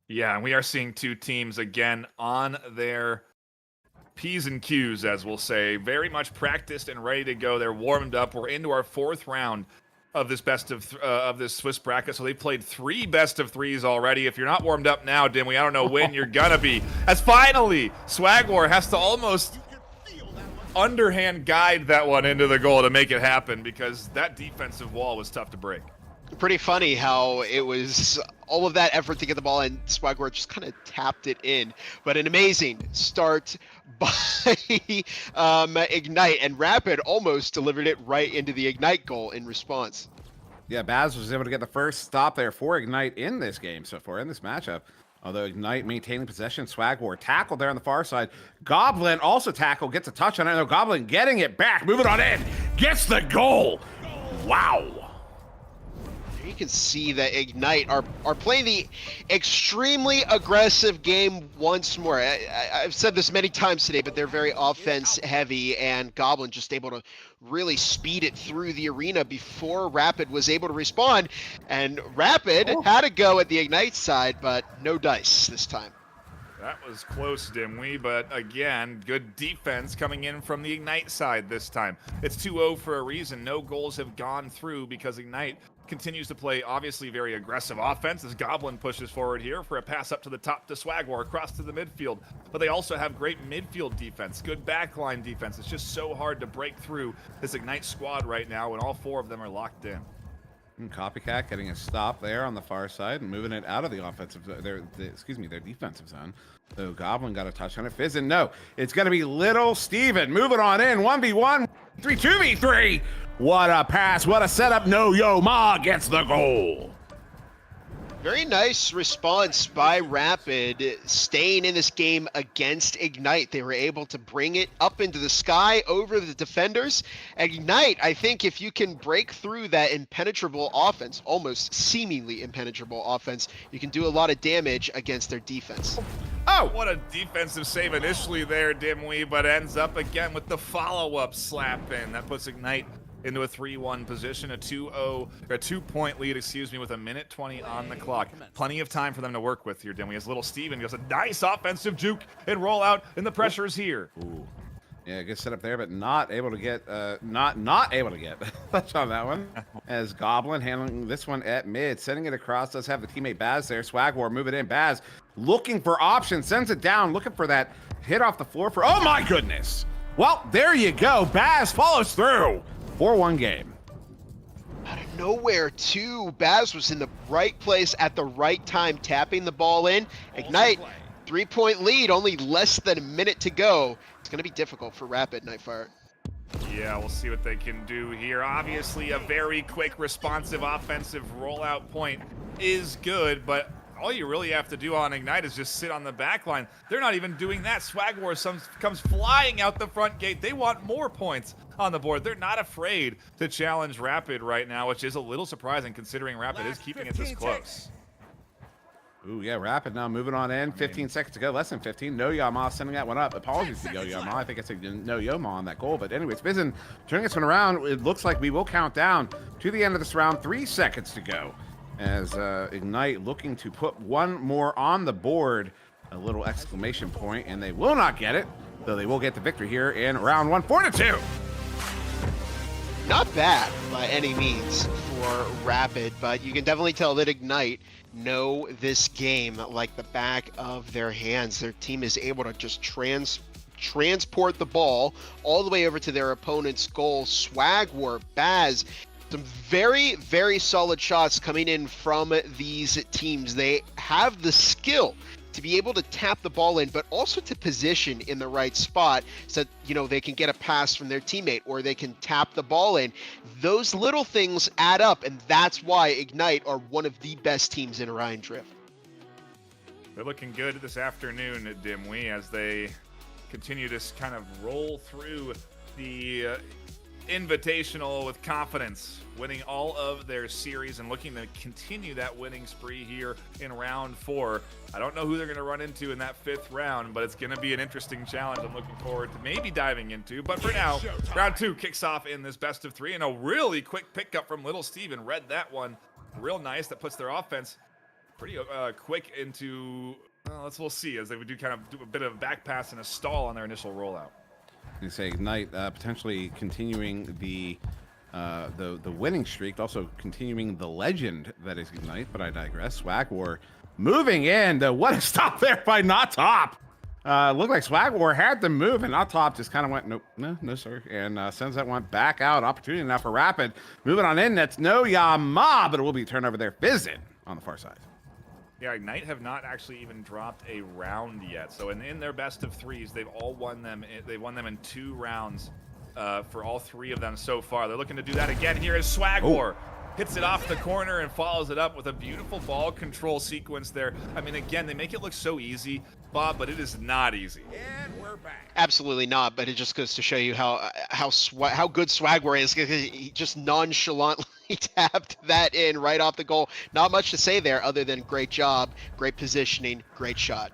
Speaker 1: Yeah, and we are seeing two teams again on their P's and Q's, as we'll say, very much practiced and ready to go. They're warmed up. We're into our 4th round of this of this Swiss bracket, so they played 3 best of 3s already. If you're not warmed up now, Dimwee, I don't know when you're gonna be. As finally, Swagwar has to almost underhand guide that one into the goal to make it happen, because that defensive wall was tough to break.
Speaker 2: Pretty funny how it was all of that effort to get the ball, and Swagwar just kind of tapped it in. But an amazing start by Ignite, and Rapid almost delivered it right into the Ignite goal in response.
Speaker 8: Yeah, Baz was able to get the first stop there for Ignite in this game so far, in this matchup. Although Ignite maintaining possession, Swagwar tackled there on the far side. Goblin also tackled, gets a touch on it. No, Goblin getting it back, moving on in, gets the goal. Wow.
Speaker 2: You can see that Ignite are playing the extremely aggressive game once more. I've said this many times today, but they're very offense heavy, and Goblin just able to really speed it through the arena before Rapid was able to respond. And Rapid had to go at the Ignite side, but no dice this time.
Speaker 1: That was close, Dimwee, but again, good defense coming in from the Ignite side this time. It's 2-0 for a reason. No goals have gone through because Ignite continues to play obviously very aggressive offense as Goblin pushes forward here for a pass up to the top to Swagwar across to the midfield. But they also have great midfield defense, good backline defense. It's just so hard to break through this Ignite squad right now, and all 4 of them are locked in.
Speaker 8: And Copycat getting a stop there on the far side and moving it out of the offensive, their defensive zone. So Goblin got a touch on it. Fizzin, no. It's going to be Little Steven moving on in. 1v1, 2v3. What a pass. What a setup. No Yo Ma gets the goal.
Speaker 2: Very nice response by Rapid, staying in this game against Ignite. They were able to bring it up into the sky over the defenders. Ignite, I think if you can break through that impenetrable offense, almost seemingly impenetrable offense, you can do a lot of damage against their defense.
Speaker 1: Oh, what a defensive save initially there, Dimwee, but ends up again with the follow-up slap in. That puts Ignite into a 3-1 position, a 2-point lead, excuse me, with 1:20 on the clock. Plenty of time for them to work with here, Dimwee. As Little Steven goes a nice offensive juke and roll out, and the pressure's here.
Speaker 8: Ooh. Yeah, good setup there, but not able to get not able to get touch on that one. As Goblin handling this one at mid, sending it across. Does have the teammate Baz there. Swagwar move it in. Baz looking for options, sends it down, looking for that hit off the floor for. Oh my goodness! Well, there you go. Baz follows through. 4-1 game.
Speaker 2: Out of nowhere, too. Baz was in the right place at the right time, tapping the ball in. Ignite, 3-point lead, only less than a minute to go. It's going to be difficult for Rapid, Nightfire.
Speaker 1: Yeah, we'll see what they can do here. Obviously, a very quick, responsive, offensive rollout point is good, but all you really have to do on Ignite is just sit on the back line. They're not even doing that. Swagwar comes flying out the front gate. They want more points on the board. They're not afraid to challenge Rapid right now, which is a little surprising considering Rapid is keeping it this close.
Speaker 8: Ooh, yeah, Rapid now moving on in. 15 seconds to go, less than 15. No Yama sending that one up. Apologies to Yo Yama. I think I said no Yoma on that goal. But anyways, Fizzin turning this one around. It looks like we will count down to the end of this round. 3 seconds to go. As Ignite looking to put one more on the board. A little exclamation point, and they will not get it, though they will get the victory here in round 1, 4-2.
Speaker 2: Not bad by any means for Rapid, but you can definitely tell that Ignite know this game like the back of their hands. Their team is able to just transport the ball all the way over to their opponent's goal. Swagwar, Baz, some very, very solid shots coming in from these teams. They have the skill to be able to tap the ball in, but also to position in the right spot so that, you know, they can get a pass from their teammate or they can tap the ball in. Those little things add up, and that's why Ignite are one of the best teams in Orion Drift.
Speaker 1: They're looking good this afternoon at Dimwee as they continue to kind of roll through the Invitational with confidence, winning all of their series and looking to continue that winning spree here in round 4. I don't know who they're going to run into in that 5th round, but it's going to be an interesting challenge I'm looking forward to maybe diving into. But for now, round 2 kicks off in this best of 3, and a really quick pickup from Little Steven. Read that one real nice. That puts their offense pretty quick into, we'll see, as they would do kind of do a bit of a back pass and a stall on their initial rollout.
Speaker 8: You say Ignite potentially continuing the winning streak, also continuing the legend that is Ignite, but I digress. Swag War moving in. What a stop there by Not Top. Looked like Swag War had to move, and Not Top just kind of went, nope, no, sir. And sends that one back out. Opportunity now for Rapid. Moving on in, that's No Yama, but it will be turned over there. Fizzin on the far side.
Speaker 1: Yeah, Ignite have not actually even dropped a round yet. So in their best of 3s, they've all won them. They won them in 2 rounds for all 3 of them so far. They're looking to do that again. Here is Swag War. Hits it off the corner and follows it up with a beautiful ball control sequence there. I mean, again, they make it look so easy, Bob, but it is not easy.
Speaker 3: And we're back.
Speaker 2: Absolutely not, but it just goes to show you how good Swag War is. He just nonchalantly tapped that in right off the goal. Not much to say there other than great job, great positioning, great shot.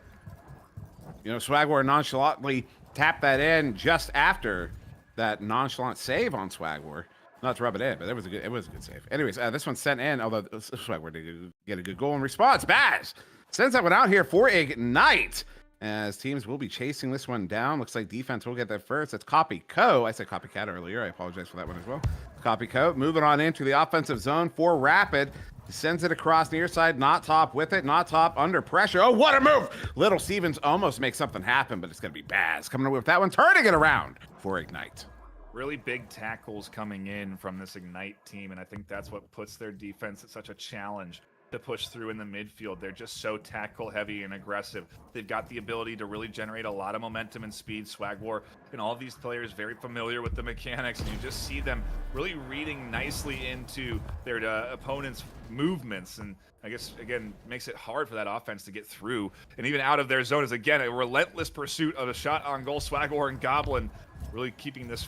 Speaker 8: You know, Swag War nonchalantly tapped that in just after that nonchalant save on Swag War. Not to rub it in, but it was a good save. Anyways, this one's sent in, although Swag War did get a good goal in response. Baz sends that one out here for Ignite, as teams will be chasing this one down. Looks like defense will get that first. It's Copy Co. I said Copycat earlier. I apologize for that one as well. Copy Co. Moving on into the offensive zone for Rapid. Sends it across near side. Not Top with it. Not Top under pressure. Oh, what a move! Little Stevens almost makes something happen, but it's going to be Baz coming away with that one, turning it around for Ignite.
Speaker 1: Really big tackles coming in from this Ignite team, and I think that's what puts their defense at such a challenge to push through in the midfield. They're just so tackle heavy and aggressive. They've got the ability to really generate a lot of momentum and speed. Swag War and all of these players very familiar with the mechanics, and you just see them really reading nicely into their opponent's movements, and I guess, again, makes it hard for that offense to get through. And even out of their zone is, again, a relentless pursuit of a shot on goal. Swag War and Goblin really keeping this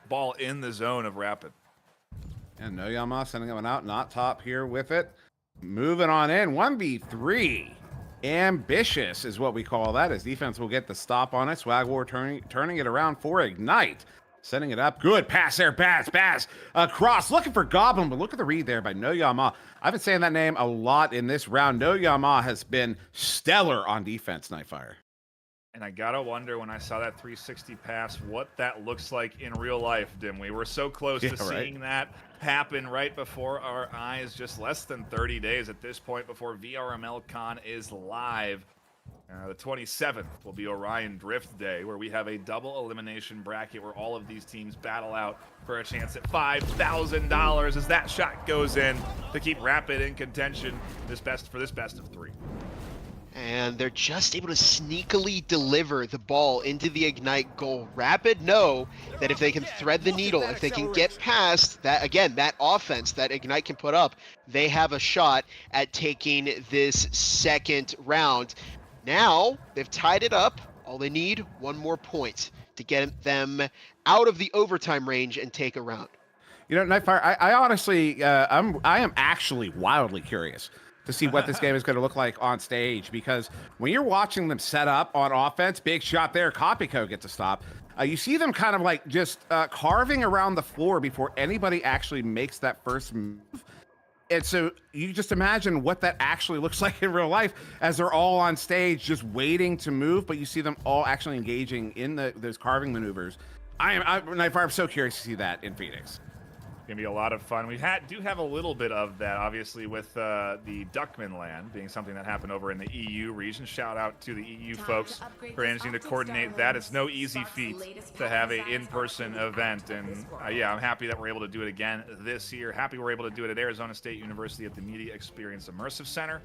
Speaker 1: ball in the zone of Rapid.
Speaker 8: And No Yama sending that one out. Not Top here with it. Moving on in. 1v3. Ambitious is what we call that, as defense will get the stop on it. Swag War turning it around for Ignite. Setting it up. Good pass there. Baz. Across. Looking for Goblin, but look at the read there by No Yama. I've been saying that name a lot in this round. No Yama has been stellar on defense, Nightfire.
Speaker 1: And I gotta wonder, when I saw that 360 pass, what that looks like in real life, Dim. We were so close to seeing that happen right before our eyes, just less than 30 days at this point before VRMLCon is live. The 27th will be Orion Drift Day, where we have a double elimination bracket where all of these teams battle out for a chance at $5,000 as that shot goes in to keep Rapid in contention this best of 3.
Speaker 2: And they're just able to sneakily deliver the ball into the Ignite goal. Rapid know that if they can thread the needle, if they can get past that, again, that offense that Ignite can put up, they have a shot at taking this second round. Now, they've tied it up. All they need, one more point to get them out of the overtime range and take a round.
Speaker 8: You know, Nightfire, I honestly, I am actually wildly curious to see what this game is going to look like on stage, because when you're watching them set up on offense, big shot there, Copyco gets a stop. You see them kind of like just carving around the floor before anybody actually makes that first move. And so you just imagine what that actually looks like in real life as they're all on stage just waiting to move, but you see them all actually engaging in those carving maneuvers. I'm so curious to see that in Phoenix.
Speaker 1: Gonna be a lot of fun. We do have a little bit of that, obviously, with the Duckman Land being something that happened over in the EU region. Shout out to the EU folks for managing to coordinate that. It's no easy feat to have an in-person event, and yeah, I'm happy that we're able to do it again this year. Happy we're able to do it at Arizona State University at the Media Experience Immersive Center.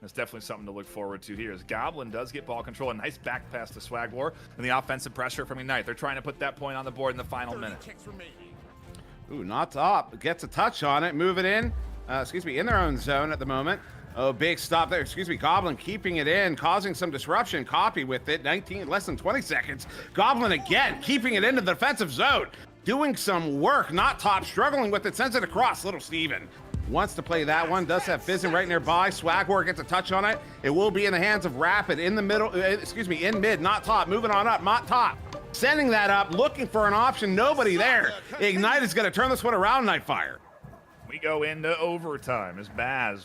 Speaker 1: That's definitely something to look forward to here, as Goblin does get ball control. A nice back pass to Swag War, and the offensive pressure from Ignite. They're trying to put that point on the board in the final minute.
Speaker 8: Ooh, Not Top gets a touch on it, move it in, in their own zone at the moment. Oh, big stop there, Goblin keeping it in, causing some disruption. Copy with it, less than 20 seconds. Goblin again, keeping it into the defensive zone. doing some work. Not Top struggling with it, sends it across. Little Steven wants to play that one, does have Fizzin right nearby. Swagwar gets a touch on it. It will be in the hands of Rapid in the middle, in mid, Not Top, moving on up, Not Top. Sending that up, looking for an option, nobody there. Ignite is gonna turn this one around, Nightfire.
Speaker 1: We go into overtime as Baz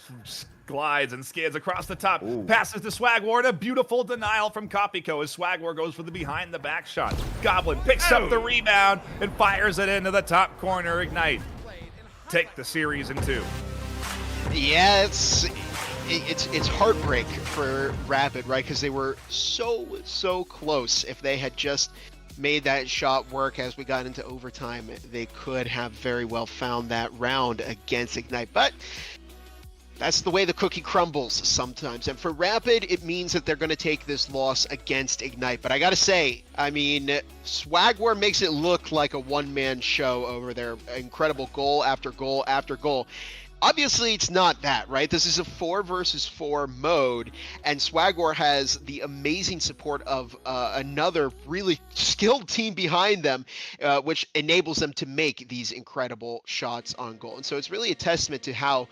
Speaker 1: glides and skids across the top.
Speaker 8: Ooh.
Speaker 1: Passes to Swagwar. A beautiful denial from Kopiko as Swagwar goes for the behind the back shot. Goblin picks up the rebound and fires it into the top corner. Ignite take the series in 2.
Speaker 2: Yeah, it's heartbreak for Rapid, right? Because they were so close. If they had just made that shot work as we got into overtime, they could have very well found that round against Ignite. But that's the way the cookie crumbles sometimes. And for Rapid, it means that they're going to take this loss against Ignite. But I got to say, I mean, Swagwar makes it look like a one-man show over there. Incredible goal after goal after goal. Obviously, it's not that, right? This is a 4 versus 4 mode, and Swagwar has the amazing support of another really skilled team behind them, which enables them to make these incredible shots on goal. And so it's really a testament to how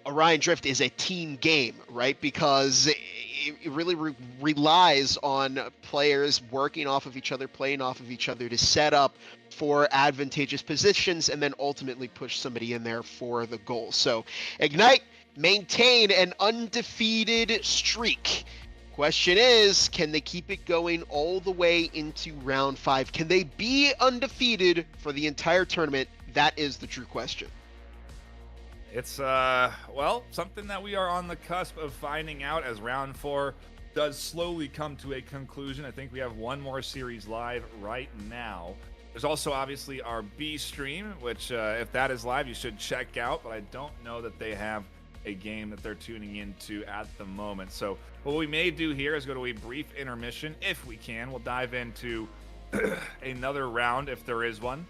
Speaker 2: Orion Drift is a team game, right? Because it really relies on players working off of each other, playing off of each other to set up for advantageous positions and then ultimately push somebody in there for the goal. So Ignite maintain an undefeated streak. Question is, can they keep it going all the way into round 5? Can they be undefeated for the entire tournament? That is the true question.
Speaker 1: It's, well, something that we are on the cusp of finding out as round 4 does slowly come to a conclusion. I think we have one more series live right now. There's also obviously our B stream, which if that is live, you should check out, but I don't know that they have a game that they're tuning into at the moment. So what we may do here is go to a brief intermission if we can. We'll dive into another round if there is one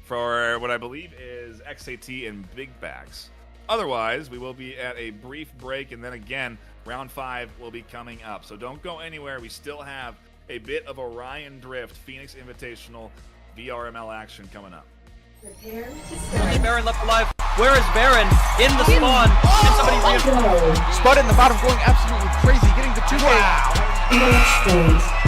Speaker 1: for what I believe is XAT and Big Bags. Otherwise, we will be at a brief break, and then again, round 5 will be coming up. So don't go anywhere. We still have a bit of Orion Drift Phoenix Invitational VRML action coming up.
Speaker 5: Prepare to start.
Speaker 4: Baron left alive. Where is Baron? In the spawn. Can somebody reinforce?
Speaker 3: Spud in the bottom going absolutely crazy, getting the 2K.
Speaker 5: Match point.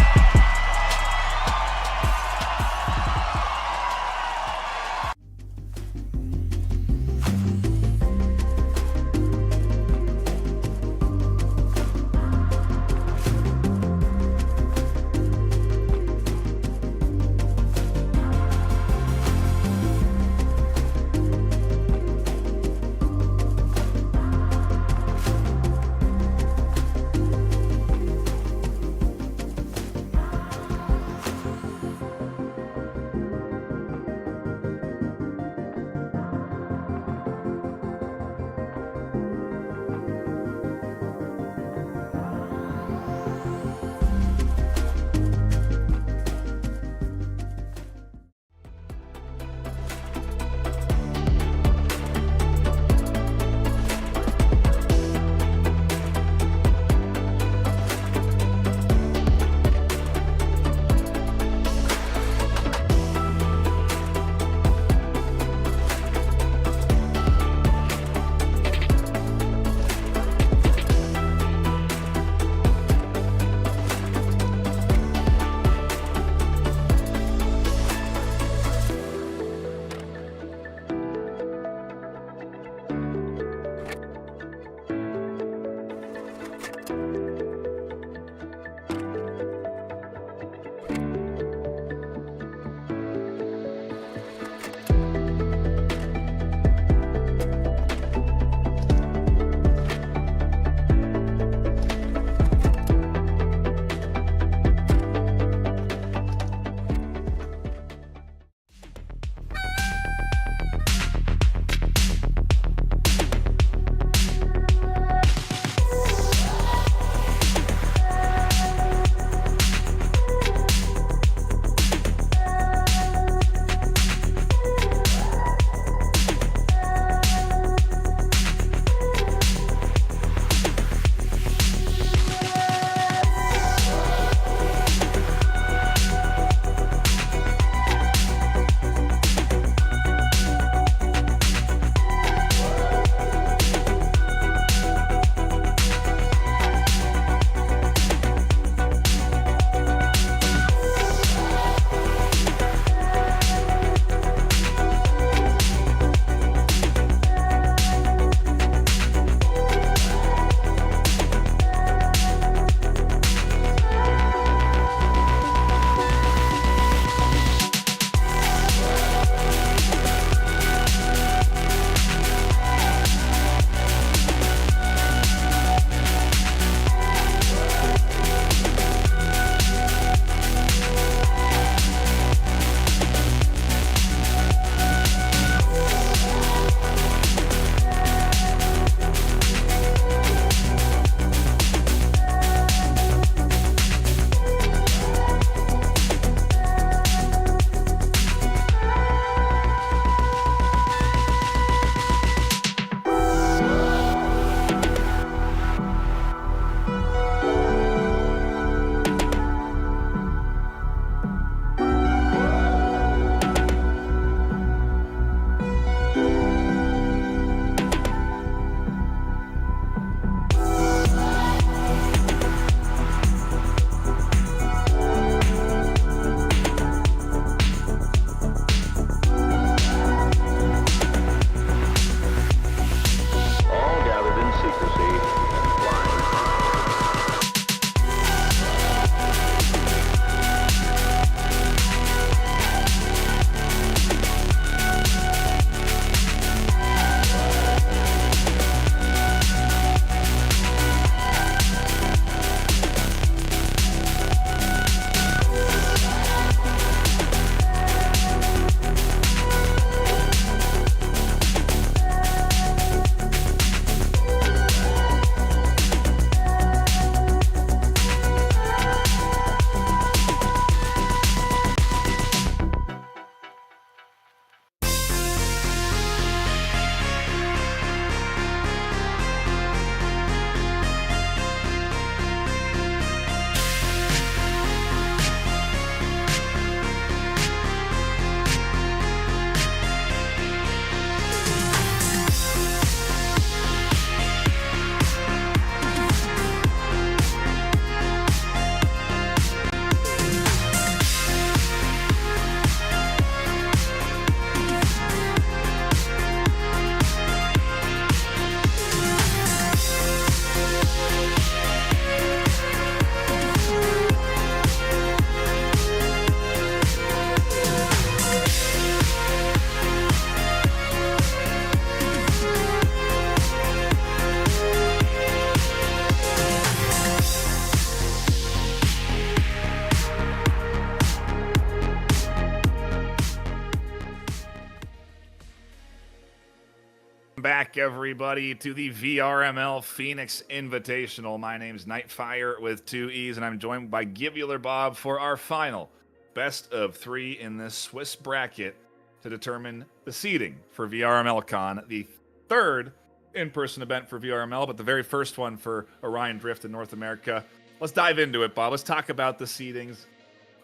Speaker 1: back, everybody, to the VRML Phoenix Invitational. My name's Nightfire with 2 E's, and I'm joined by Gibular Bob for our final best of 3 in this Swiss bracket to determine the seeding for VRMLCon, the third in-person event for VRML, but the very first one for Orion Drift in North America. Let's dive into it, Bob. Let's talk about the seedings.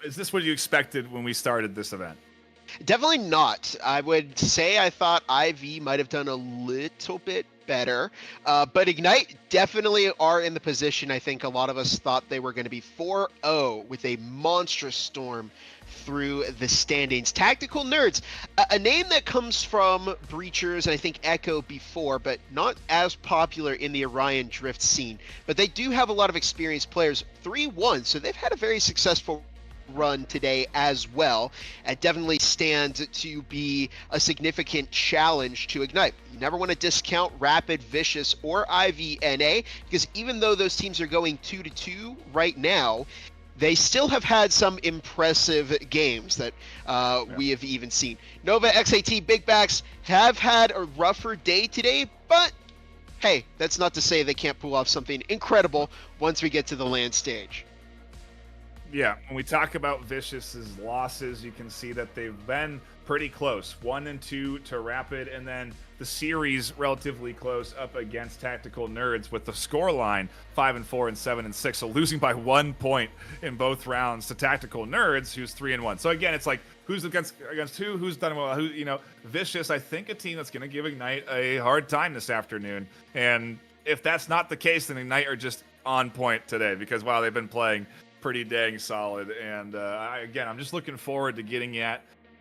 Speaker 1: Is this what you expected when we started this event?
Speaker 2: Definitely not. I would say I thought IV might have done a little bit better, but Ignite definitely are in the position I think a lot of us thought they were going to be 4-0 with a monstrous storm through the standings. Tactical Nerds, a name that comes from Breachers and I think Echo before, but not as popular in the Orion Drift scene. But they do have a lot of experienced players, 3-1, so they've had a very successful run today as well, and definitely stands to be a significant challenge to Ignite. You never want to discount Rapid, Vicious, or IVNA, because even though those teams are going 2-2 right now, they still have had some impressive games that we have even seen. Nova, XAT, Big Backs have had a rougher day today, but hey, that's not to say they can't pull off something incredible once we get to the land stage.
Speaker 1: Yeah, when we talk about Vicious's losses, you can see that they've been pretty close. 1 and 2 to Rapid, and then the series relatively close up against Tactical Nerds with the scoreline 5 and 4 and 7 and 6. So losing by 1 point in both rounds to Tactical Nerds, who's 3 and 1. So again, it's like who's against who? Who's done well? Who, you know, Vicious, I think a team that's going to give Ignite a hard time this afternoon. And if that's not the case, then Ignite are just on point today because wow, they've been playing pretty dang solid. And again, I'm just looking forward to getting to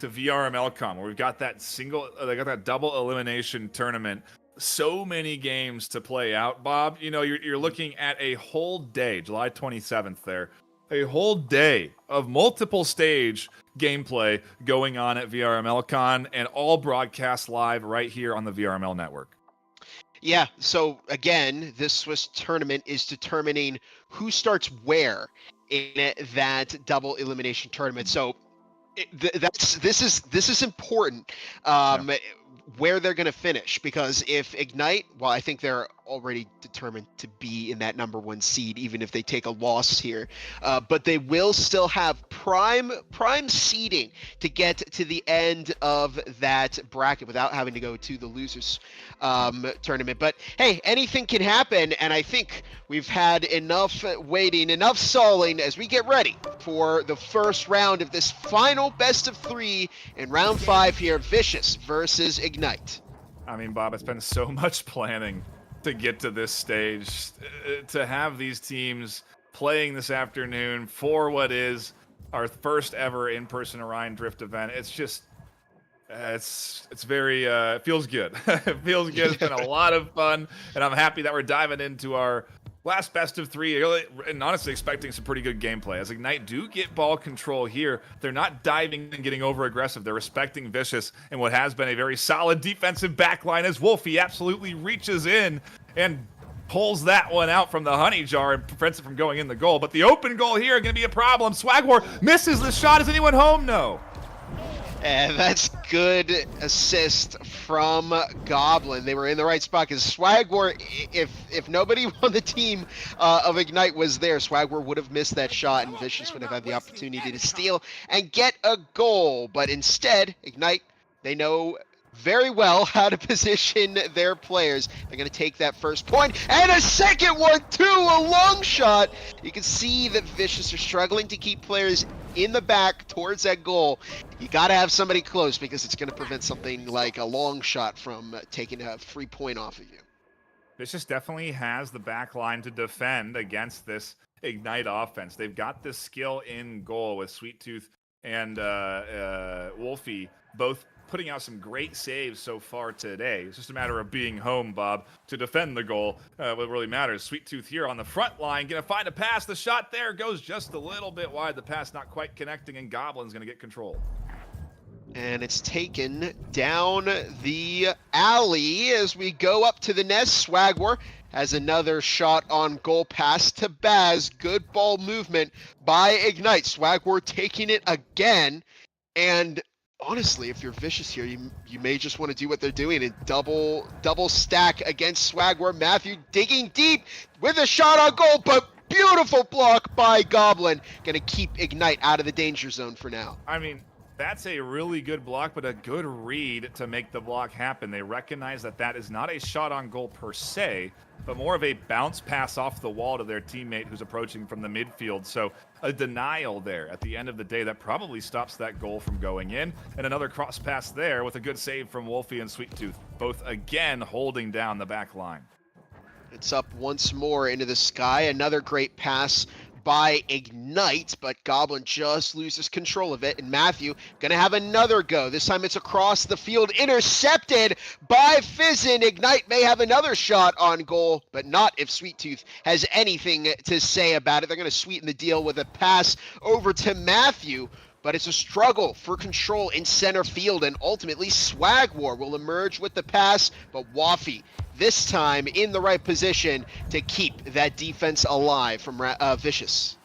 Speaker 1: VRMLCon, where we've got that they got that double elimination tournament. So many games to play out, Bob. You know, you're looking at a whole day, July 27th there, a whole day of multiple stage gameplay going on at VRMLCon, and all broadcast live right here on the VRML network.
Speaker 2: Yeah, so again, this Swiss tournament is determining who starts where in that double elimination tournament. So this is important. Where they're going to finish, because if Ignite, well, I think they're already determined to be in that number 1 seed, even if they take a loss here, but they will still have prime seeding to get to the end of that bracket without having to go to the losers tournament. But hey, anything can happen, and I think we've had enough waiting, enough stalling as we get ready for the first round of this final best of 3 in round 5 here, Vicious versus Ignite.
Speaker 1: I mean, Bob, it's been so much planning to get to this stage, to have these teams playing this afternoon for what is our first ever in-person Orion Drift event. It's just, it's very, it feels good. It feels good. It's been a lot of fun, and I'm happy that we're diving into our last best of 3, and honestly expecting some pretty good gameplay. As Ignite do get ball control here, they're not diving and getting over aggressive. They're respecting Vicious and what has been a very solid defensive backline as Wolfie absolutely reaches in and pulls that one out from the honey jar and prevents it from going in the goal. But the open goal here going to be a problem. Swagwar misses the shot. Is anyone home? No.
Speaker 2: And that's good assist from Goblin. They were in the right spot because Swagwar, if nobody on the team of Ignite was there, Swagwar would have missed that shot and Vicious would have had the opportunity to steal and get a goal. But instead, Ignite, they know very well how to position their players. They're going to take that first point, and a second one too, a long shot. You can see that Vicious are struggling to keep players in the back towards that goal. You got to have somebody close because it's going to prevent something like a long shot from taking a free point off of you.
Speaker 1: Vicious definitely has the back line to defend against this Ignite offense. They've got this skill in goal with Sweet Tooth and Wolfie both putting out some great saves so far today. It's just a matter of being home, Bob, to defend the goal. What really matters. Sweet Tooth here on the front line, gonna find a pass. The shot there goes just a little bit wide. The pass not quite connecting, and Goblin's gonna get control.
Speaker 2: And it's taken down the alley as we go up to the nest. Swagwar has another shot on goal, pass to Baz. Good ball movement by Ignite. Swagwar taking it again, and honestly, if you're Vicious here, you may just want to do what they're doing and double stack against Swagwar. Matthew digging deep with a shot on goal, but beautiful block by Goblin. Gonna keep Ignite out of the danger zone for now.
Speaker 1: I mean, that's a really good block, but a good read to make the block happen. They recognize that that is not a shot on goal per se, but more of a bounce pass off the wall to their teammate who's approaching from the midfield. So a denial there at the end of the day that probably stops that goal from going in. And another cross pass there with a good save from Wolfie and Sweet Tooth, both again holding down the back line.
Speaker 2: It's up once more into the sky. Another great pass by Ignite, but Goblin just loses control of it, and Matthew gonna have another go. This time it's across the field, intercepted by Fizzin. Ignite may have another shot on goal, but not if Sweet Tooth has anything to say about it. They're gonna sweeten the deal with a pass over to Matthew, but it's a struggle for control in center field, and ultimately Swagwar will emerge with the pass, but Waffy this time in the right position to keep that defense alive from Vicious.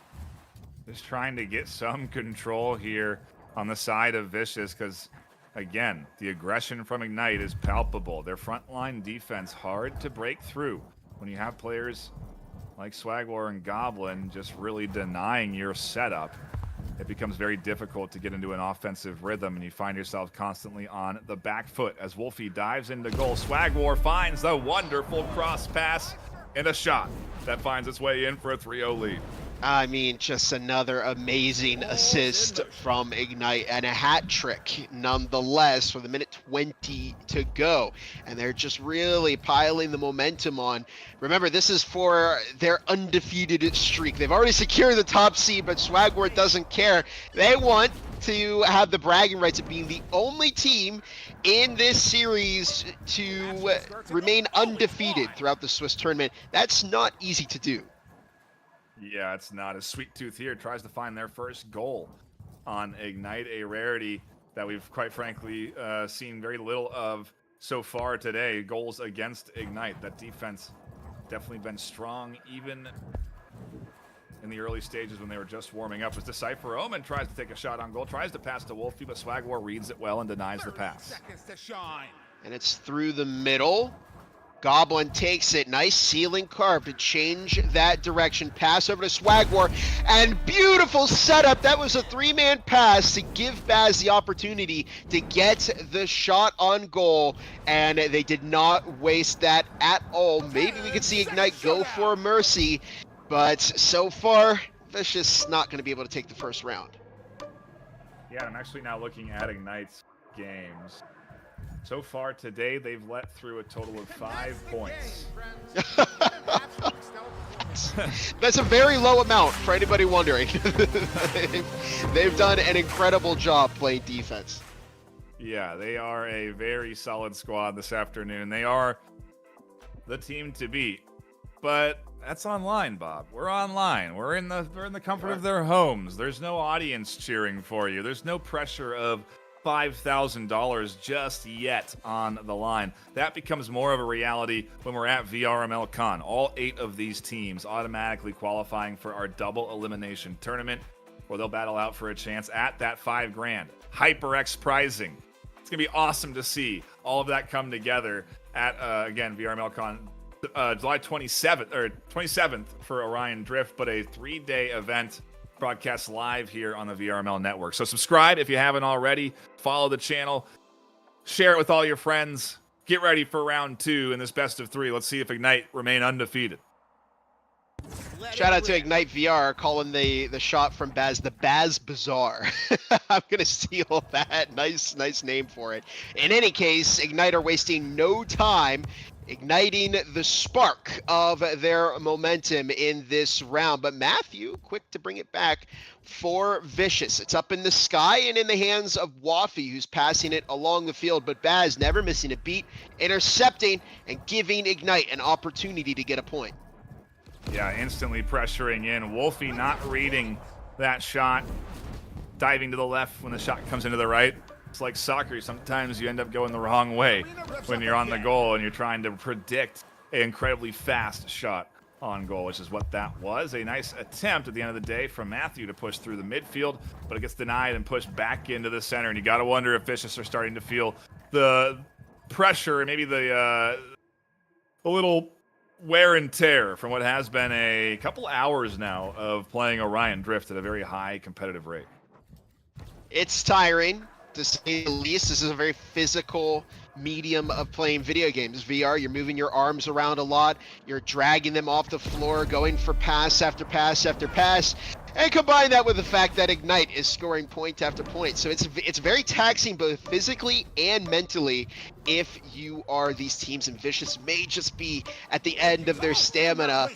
Speaker 1: Just trying to get some control here on the side of Vicious because, again, the aggression from Ignite is palpable. Their frontline defense hard to break through when you have players like Swagwar and Goblin just really denying your setup. It becomes very difficult to get into an offensive rhythm, and you find yourself constantly on the back foot. As Wolfie dives into goal, Swagwar finds the wonderful cross pass and a shot that finds its way in for a 3-0 lead.
Speaker 2: I mean, just another amazing assist from Ignite and a hat trick nonetheless with a minute 20 to go. And they're just really piling the momentum on. Remember, this is for their undefeated streak. They've already secured the top seed, but Swagwar doesn't care. They want to have the bragging rights of being the only team in this series to remain undefeated throughout the Swiss tournament. That's not easy to do.
Speaker 1: Yeah, it's not. As Sweet Tooth here tries to find their first goal on Ignite, a rarity that we've quite frankly seen very little of so far today. Goals against Ignite. That defense definitely been strong even in the early stages when they were just warming up. As Decipher Omen tries to take a shot on goal, tries to pass to Wolfie, but Swagwar reads it well and denies the pass.
Speaker 2: And it's through the middle. Goblin takes it. Nice ceiling carve to change that direction. Pass over to Swagwar. And beautiful setup. That was a three-man pass to give Baz the opportunity to get the shot on goal. And they did not waste that at all. Maybe we could see Ignite go for a mercy. But so far, Vicious not going to be able to take the first round.
Speaker 1: Yeah, I'm actually now looking at Ignite's games. So far today, they've let through a total of 5 points.
Speaker 2: That's a very low amount for anybody wondering. They've done an incredible job playing defense.
Speaker 1: Yeah, they are a very solid squad this afternoon. They are the team to beat. But that's online, Bob. We're online. We're in the comfort of their homes. There's no audience cheering for you. There's no pressure of $5,000 just yet on the line. That becomes more of a reality when we're at VRMLCon. All 8 of these teams automatically qualifying for our double elimination tournament, where they'll battle out for a chance at that $5 grand. HyperX prizing. It's gonna be awesome to see all of that come together at again VRMLCon July 27th for Orion Drift, but a 3-day event. Broadcast live here on the VRML network. So subscribe if you haven't already. Follow the channel. Share it with all your friends. Get ready for round 2 in this best of 3. Let's see if Ignite remain undefeated.
Speaker 2: Shout out to Ignite VR calling the shot from Baz the Baz Bazaar. I'm going to steal that. Nice name for it. In any case, Ignite are wasting no time igniting the spark of their momentum in this round. But Matthew, quick to bring it back for Vicious. It's up in the sky and in the hands of Waffy, who's passing it along the field. But Baz never missing a beat, intercepting and giving Ignite an opportunity to get a point.
Speaker 1: Yeah, instantly pressuring in. Wolfie not reading that shot. Diving to the left when the shot comes into the right. It's like soccer. Sometimes you end up going the wrong way when you're on the goal and you're trying to predict an incredibly fast shot on goal, which is what that was. A nice attempt at the end of the day from Matthew to push through the midfield, but it gets denied and pushed back into the center. And you got to wonder if Vicious are starting to feel the pressure and maybe the little wear and tear from what has been a couple hours now of playing Orion Drift at a very high competitive rate.
Speaker 2: It's tiring, to say the least. This is a very physical medium of playing video games. VR, you're moving your arms around a lot. You're dragging them off the floor, going for pass after pass after pass. And combine that with the fact that Ignite is scoring point after point. So it's very taxing both physically and mentally if you are these teams, and Vicious may just be at the end of their stamina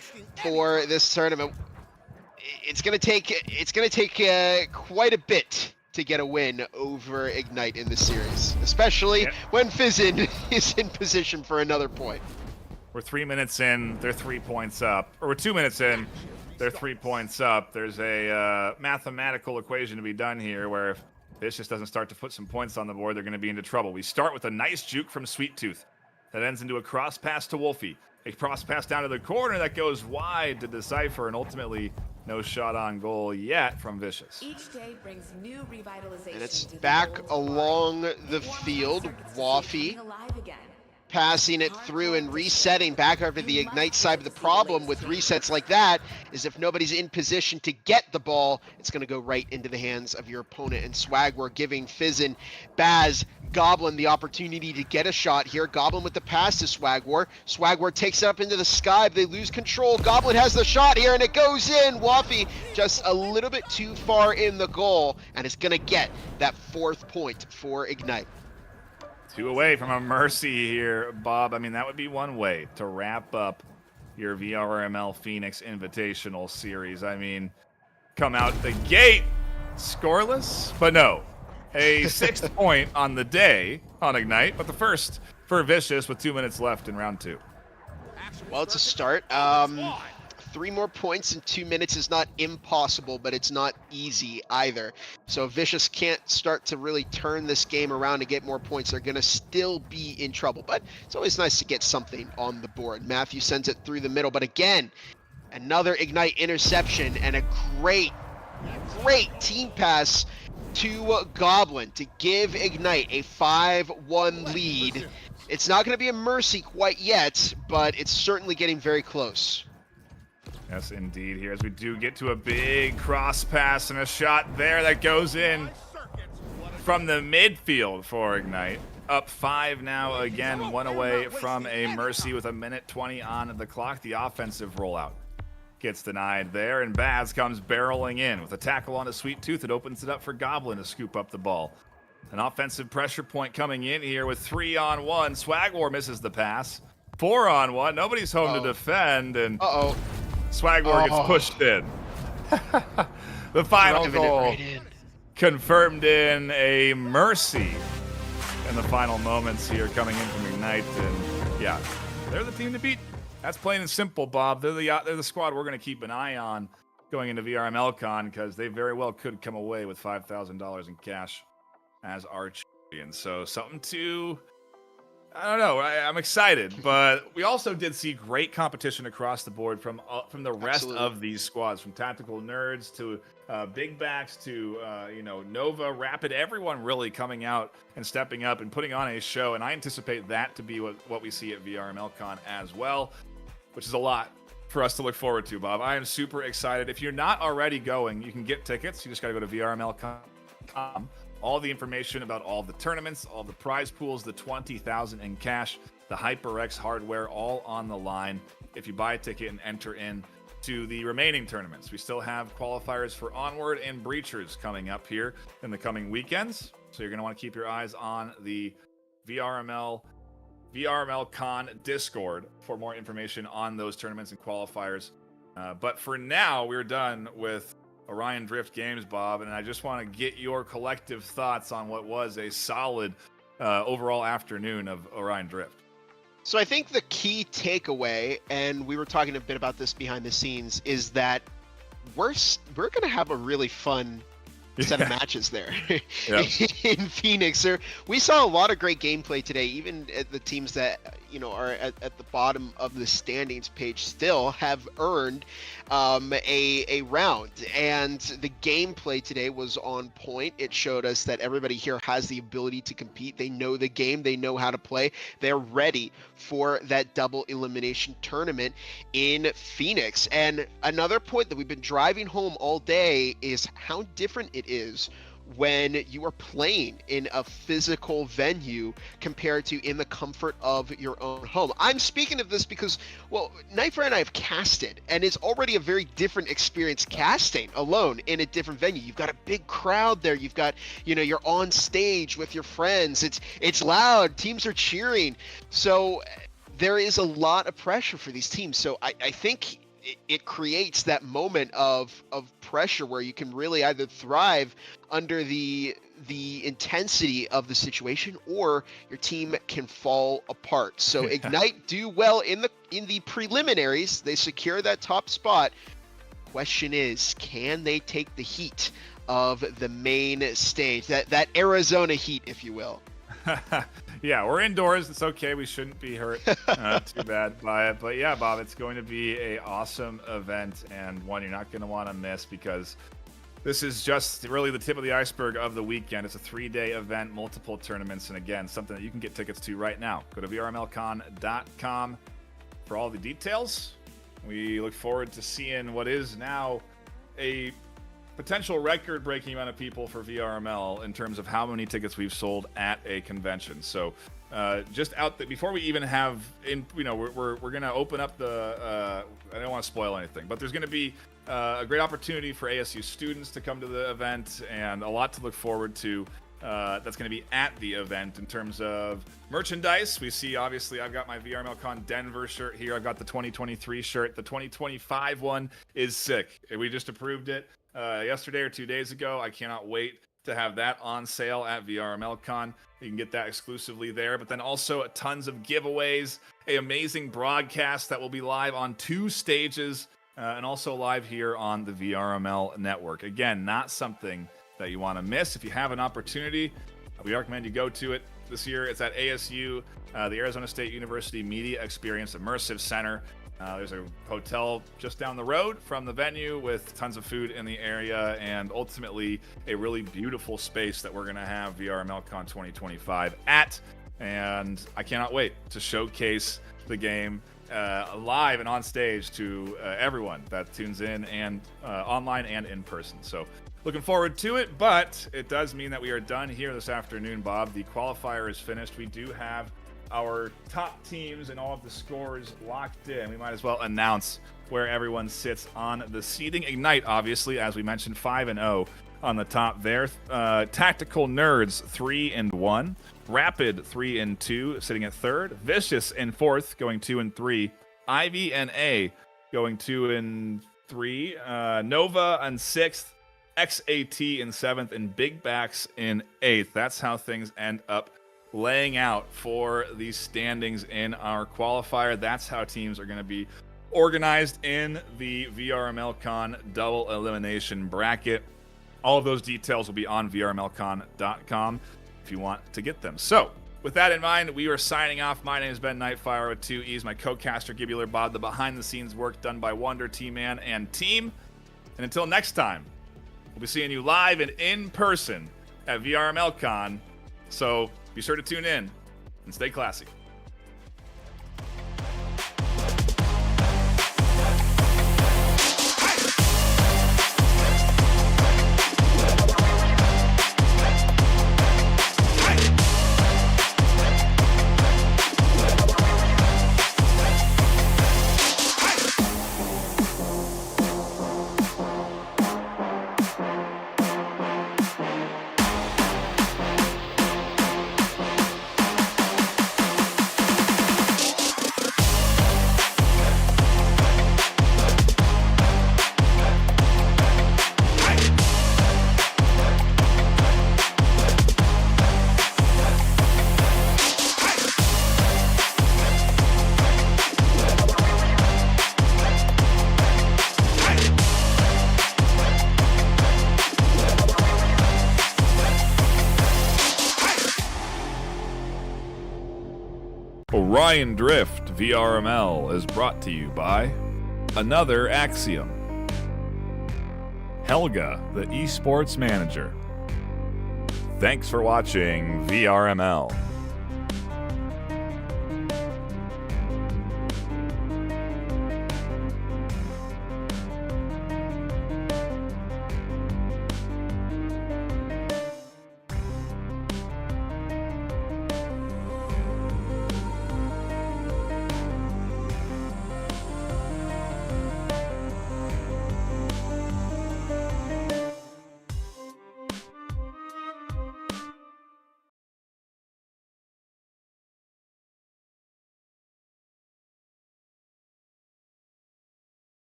Speaker 2: for this tournament. It's gonna take quite a bit to get a win over Ignite in this series, especially when Fizzin is in position for another point.
Speaker 1: We're 3 minutes in, they're 3 points up. Or we're 2 minutes in, they're 3 points up. There's a mathematical equation to be done here where if Vicious doesn't start to put some points on the board, they're going to be into trouble. We start with a nice juke from Sweet Tooth that ends into a cross pass to Wolfie. A cross pass down to the corner that goes wide to Decipher, and ultimately no shot on goal yet from Vicious.
Speaker 5: Each day brings new revitalization.
Speaker 2: And it's back along the field. Waffy passing it through and resetting back over the Ignite side. Of the problem with resets like that is if nobody's in position to get the ball, it's going to go right into the hands of your opponent. And Swagwar giving Fizzin, Baz, Goblin the opportunity to get a shot here. Goblin with the pass to Swagwar. Swagwar takes it up into the sky, but they lose control. Goblin has the shot here, and it goes in. Waffy just a little bit too far in the goal, and it's going to get that 4th point for Ignite.
Speaker 1: 2 away from a mercy here, Bob. I mean, that would be one way to wrap up your VRML Phoenix Invitational series. I mean, come out the gate scoreless, but no. A 6th point on the day on Ignite, but the first for Vicious with 2 minutes left in round 2.
Speaker 2: Well, it's a start. 3 more points in 2 minutes is not impossible, but it's not easy either. So if Vicious can't start to really turn this game around to get more points, they're going to still be in trouble. But it's always nice to get something on the board. Matthew sends it through the middle, but again, another Ignite interception and a great team pass to Goblin to give Ignite a 5-1 lead. It's not going to be a mercy quite yet, but it's certainly getting very close.
Speaker 1: Yes, indeed. Here, as we do get to a big cross pass and a shot there that goes in from the midfield for Ignite. Up 5 now, again, 1 away from a mercy with 1:20 on the clock. The offensive rollout gets denied there, and Baz comes barreling in with a tackle on a Sweet Tooth. It opens it up for Goblin to scoop up the ball. An offensive pressure point coming in here with 3-on-1. Swagwar misses the pass. 4-on-1. Nobody's home to defend, and Swagwar gets pushed in. The final goal confirmed in a mercy in the final moments here coming in from Ignite. And yeah, they're the team to beat. That's plain and simple, Bob. They're the squad we're going to keep an eye on going into VRMLCon because they very well could come away with $5,000 in cash as our champions. So something to... I don't know. I'm excited, but we also did see great competition across the board from the rest of these squads, from Tactical Nerds to Big Backs to Nova, Rapid. Everyone really coming out and stepping up and putting on a show, and I anticipate that to be what we see at VRMLCon as well, which is a lot for us to look forward to, Bob. I am super excited. If you're not already going, you can get tickets. You just got to go to VRMLCon.com. All the information about all the tournaments, all the prize pools, the $20,000 in cash, the HyperX hardware, all on the line. If you buy a ticket and enter in to the remaining tournaments, we still have qualifiers for Onward and Breachers coming up here in the coming weekends. So you're going to want to keep your eyes on the VRMLCon Discord for more information on those tournaments and qualifiers. But for now, we're done with Orion Drift games, Bob, and I just want to get your collective thoughts on what was a solid overall afternoon of Orion Drift.
Speaker 2: So I think the key takeaway, and we were talking a bit about this behind the scenes, is that we're going to have a really fun set of matches there in Phoenix. We saw a lot of great gameplay today, even at the teams that are at the bottom of the standings page still have earned a round. And the gameplay today was on point. It showed us that everybody here has the ability to compete. They know the game. They know how to play. They're ready for that double elimination tournament in Phoenix. And another point that we've been driving home all day is how different it is when you are playing in a physical venue compared to in the comfort of your own home. I'm speaking of this because, well, Nightfire and I have casted, and it's already a very different experience casting alone in a different venue. You've got a big crowd there. You've got, you're on stage with your friends. It's loud. Teams are cheering. So there is a lot of pressure for these teams. So I think it creates that moment of pressure where you can really either thrive under the intensity of the situation, or your team can fall apart. So Ignite do well in the preliminaries. They secure that top spot. Question is, can they take the heat of the main stage, that Arizona heat, if you will?
Speaker 1: Yeah, we're indoors. It's okay. We shouldn't be hurt too bad by it. But yeah, Bob, it's going to be a awesome event, and one you're not going to want to miss, because this is just really the tip of the iceberg of the weekend. It's a 3-day event, multiple tournaments, and again, something that you can get tickets to right now. Go to VRMLCon.com for all the details. We look forward to seeing what is now a potential record-breaking amount of people for VRML in terms of how many tickets we've sold at a convention. So just out there, before we even have we're going to open up the I don't want to spoil anything, but there's going to be a great opportunity for ASU students to come to the event, and a lot to look forward to. That's going to be at the event in terms of merchandise. We see, obviously, I've got my VRMLCon Denver shirt here. I've got the 2023 shirt. The 2025 one is sick. We just approved it yesterday or 2 days ago. I cannot wait to have that on sale at VRMLCon. You can get that exclusively there, but then also tons of giveaways, an amazing broadcast that will be live on 2 stages, and also live here on the VRML network. Again, not something that you want to miss. If you have an opportunity, we recommend you go to it. This year it's at ASU, the Arizona State University Media Experience Immersive Center. There's a hotel just down the road from the venue with tons of food in the area, and ultimately a really beautiful space that we're going to have VRMLCon 2025 at. And I cannot wait to showcase the game live and on stage to everyone that tunes in, and online and in person. So looking forward to it, but it does mean that we are done here this afternoon, Bob. The qualifier is finished. We do have our top teams and all of the scores locked in. We might as well announce where everyone sits on the seeding. Ignite, obviously, as we mentioned, 5-0 on the top there. Tactical Nerds, 3-1. Rapid, 3-2, sitting at third. Vicious in fourth, going 2-3. Ivy and A going 2-3. Nova in sixth. XAT in seventh, and Big Backs in eighth. That's how things end up laying out for these standings in our qualifier. That's how teams are going to be organized in the VRMLCon double elimination bracket. All of those details will be on VRMLCon.com if you want to get them. So, with that in mind, we are signing off. My name is Ben Nightfire with 2 E's, my co-caster Gibular Bob, the behind-the-scenes work done by Wonder, T-Man, and team. And until next time, we'll be seeing you live and in person at VRMLCon. So be sure to tune in and stay classy. Orion Drift VRML is brought to you by Another Axiom, Helga, the esports manager. Thanks for watching VRML.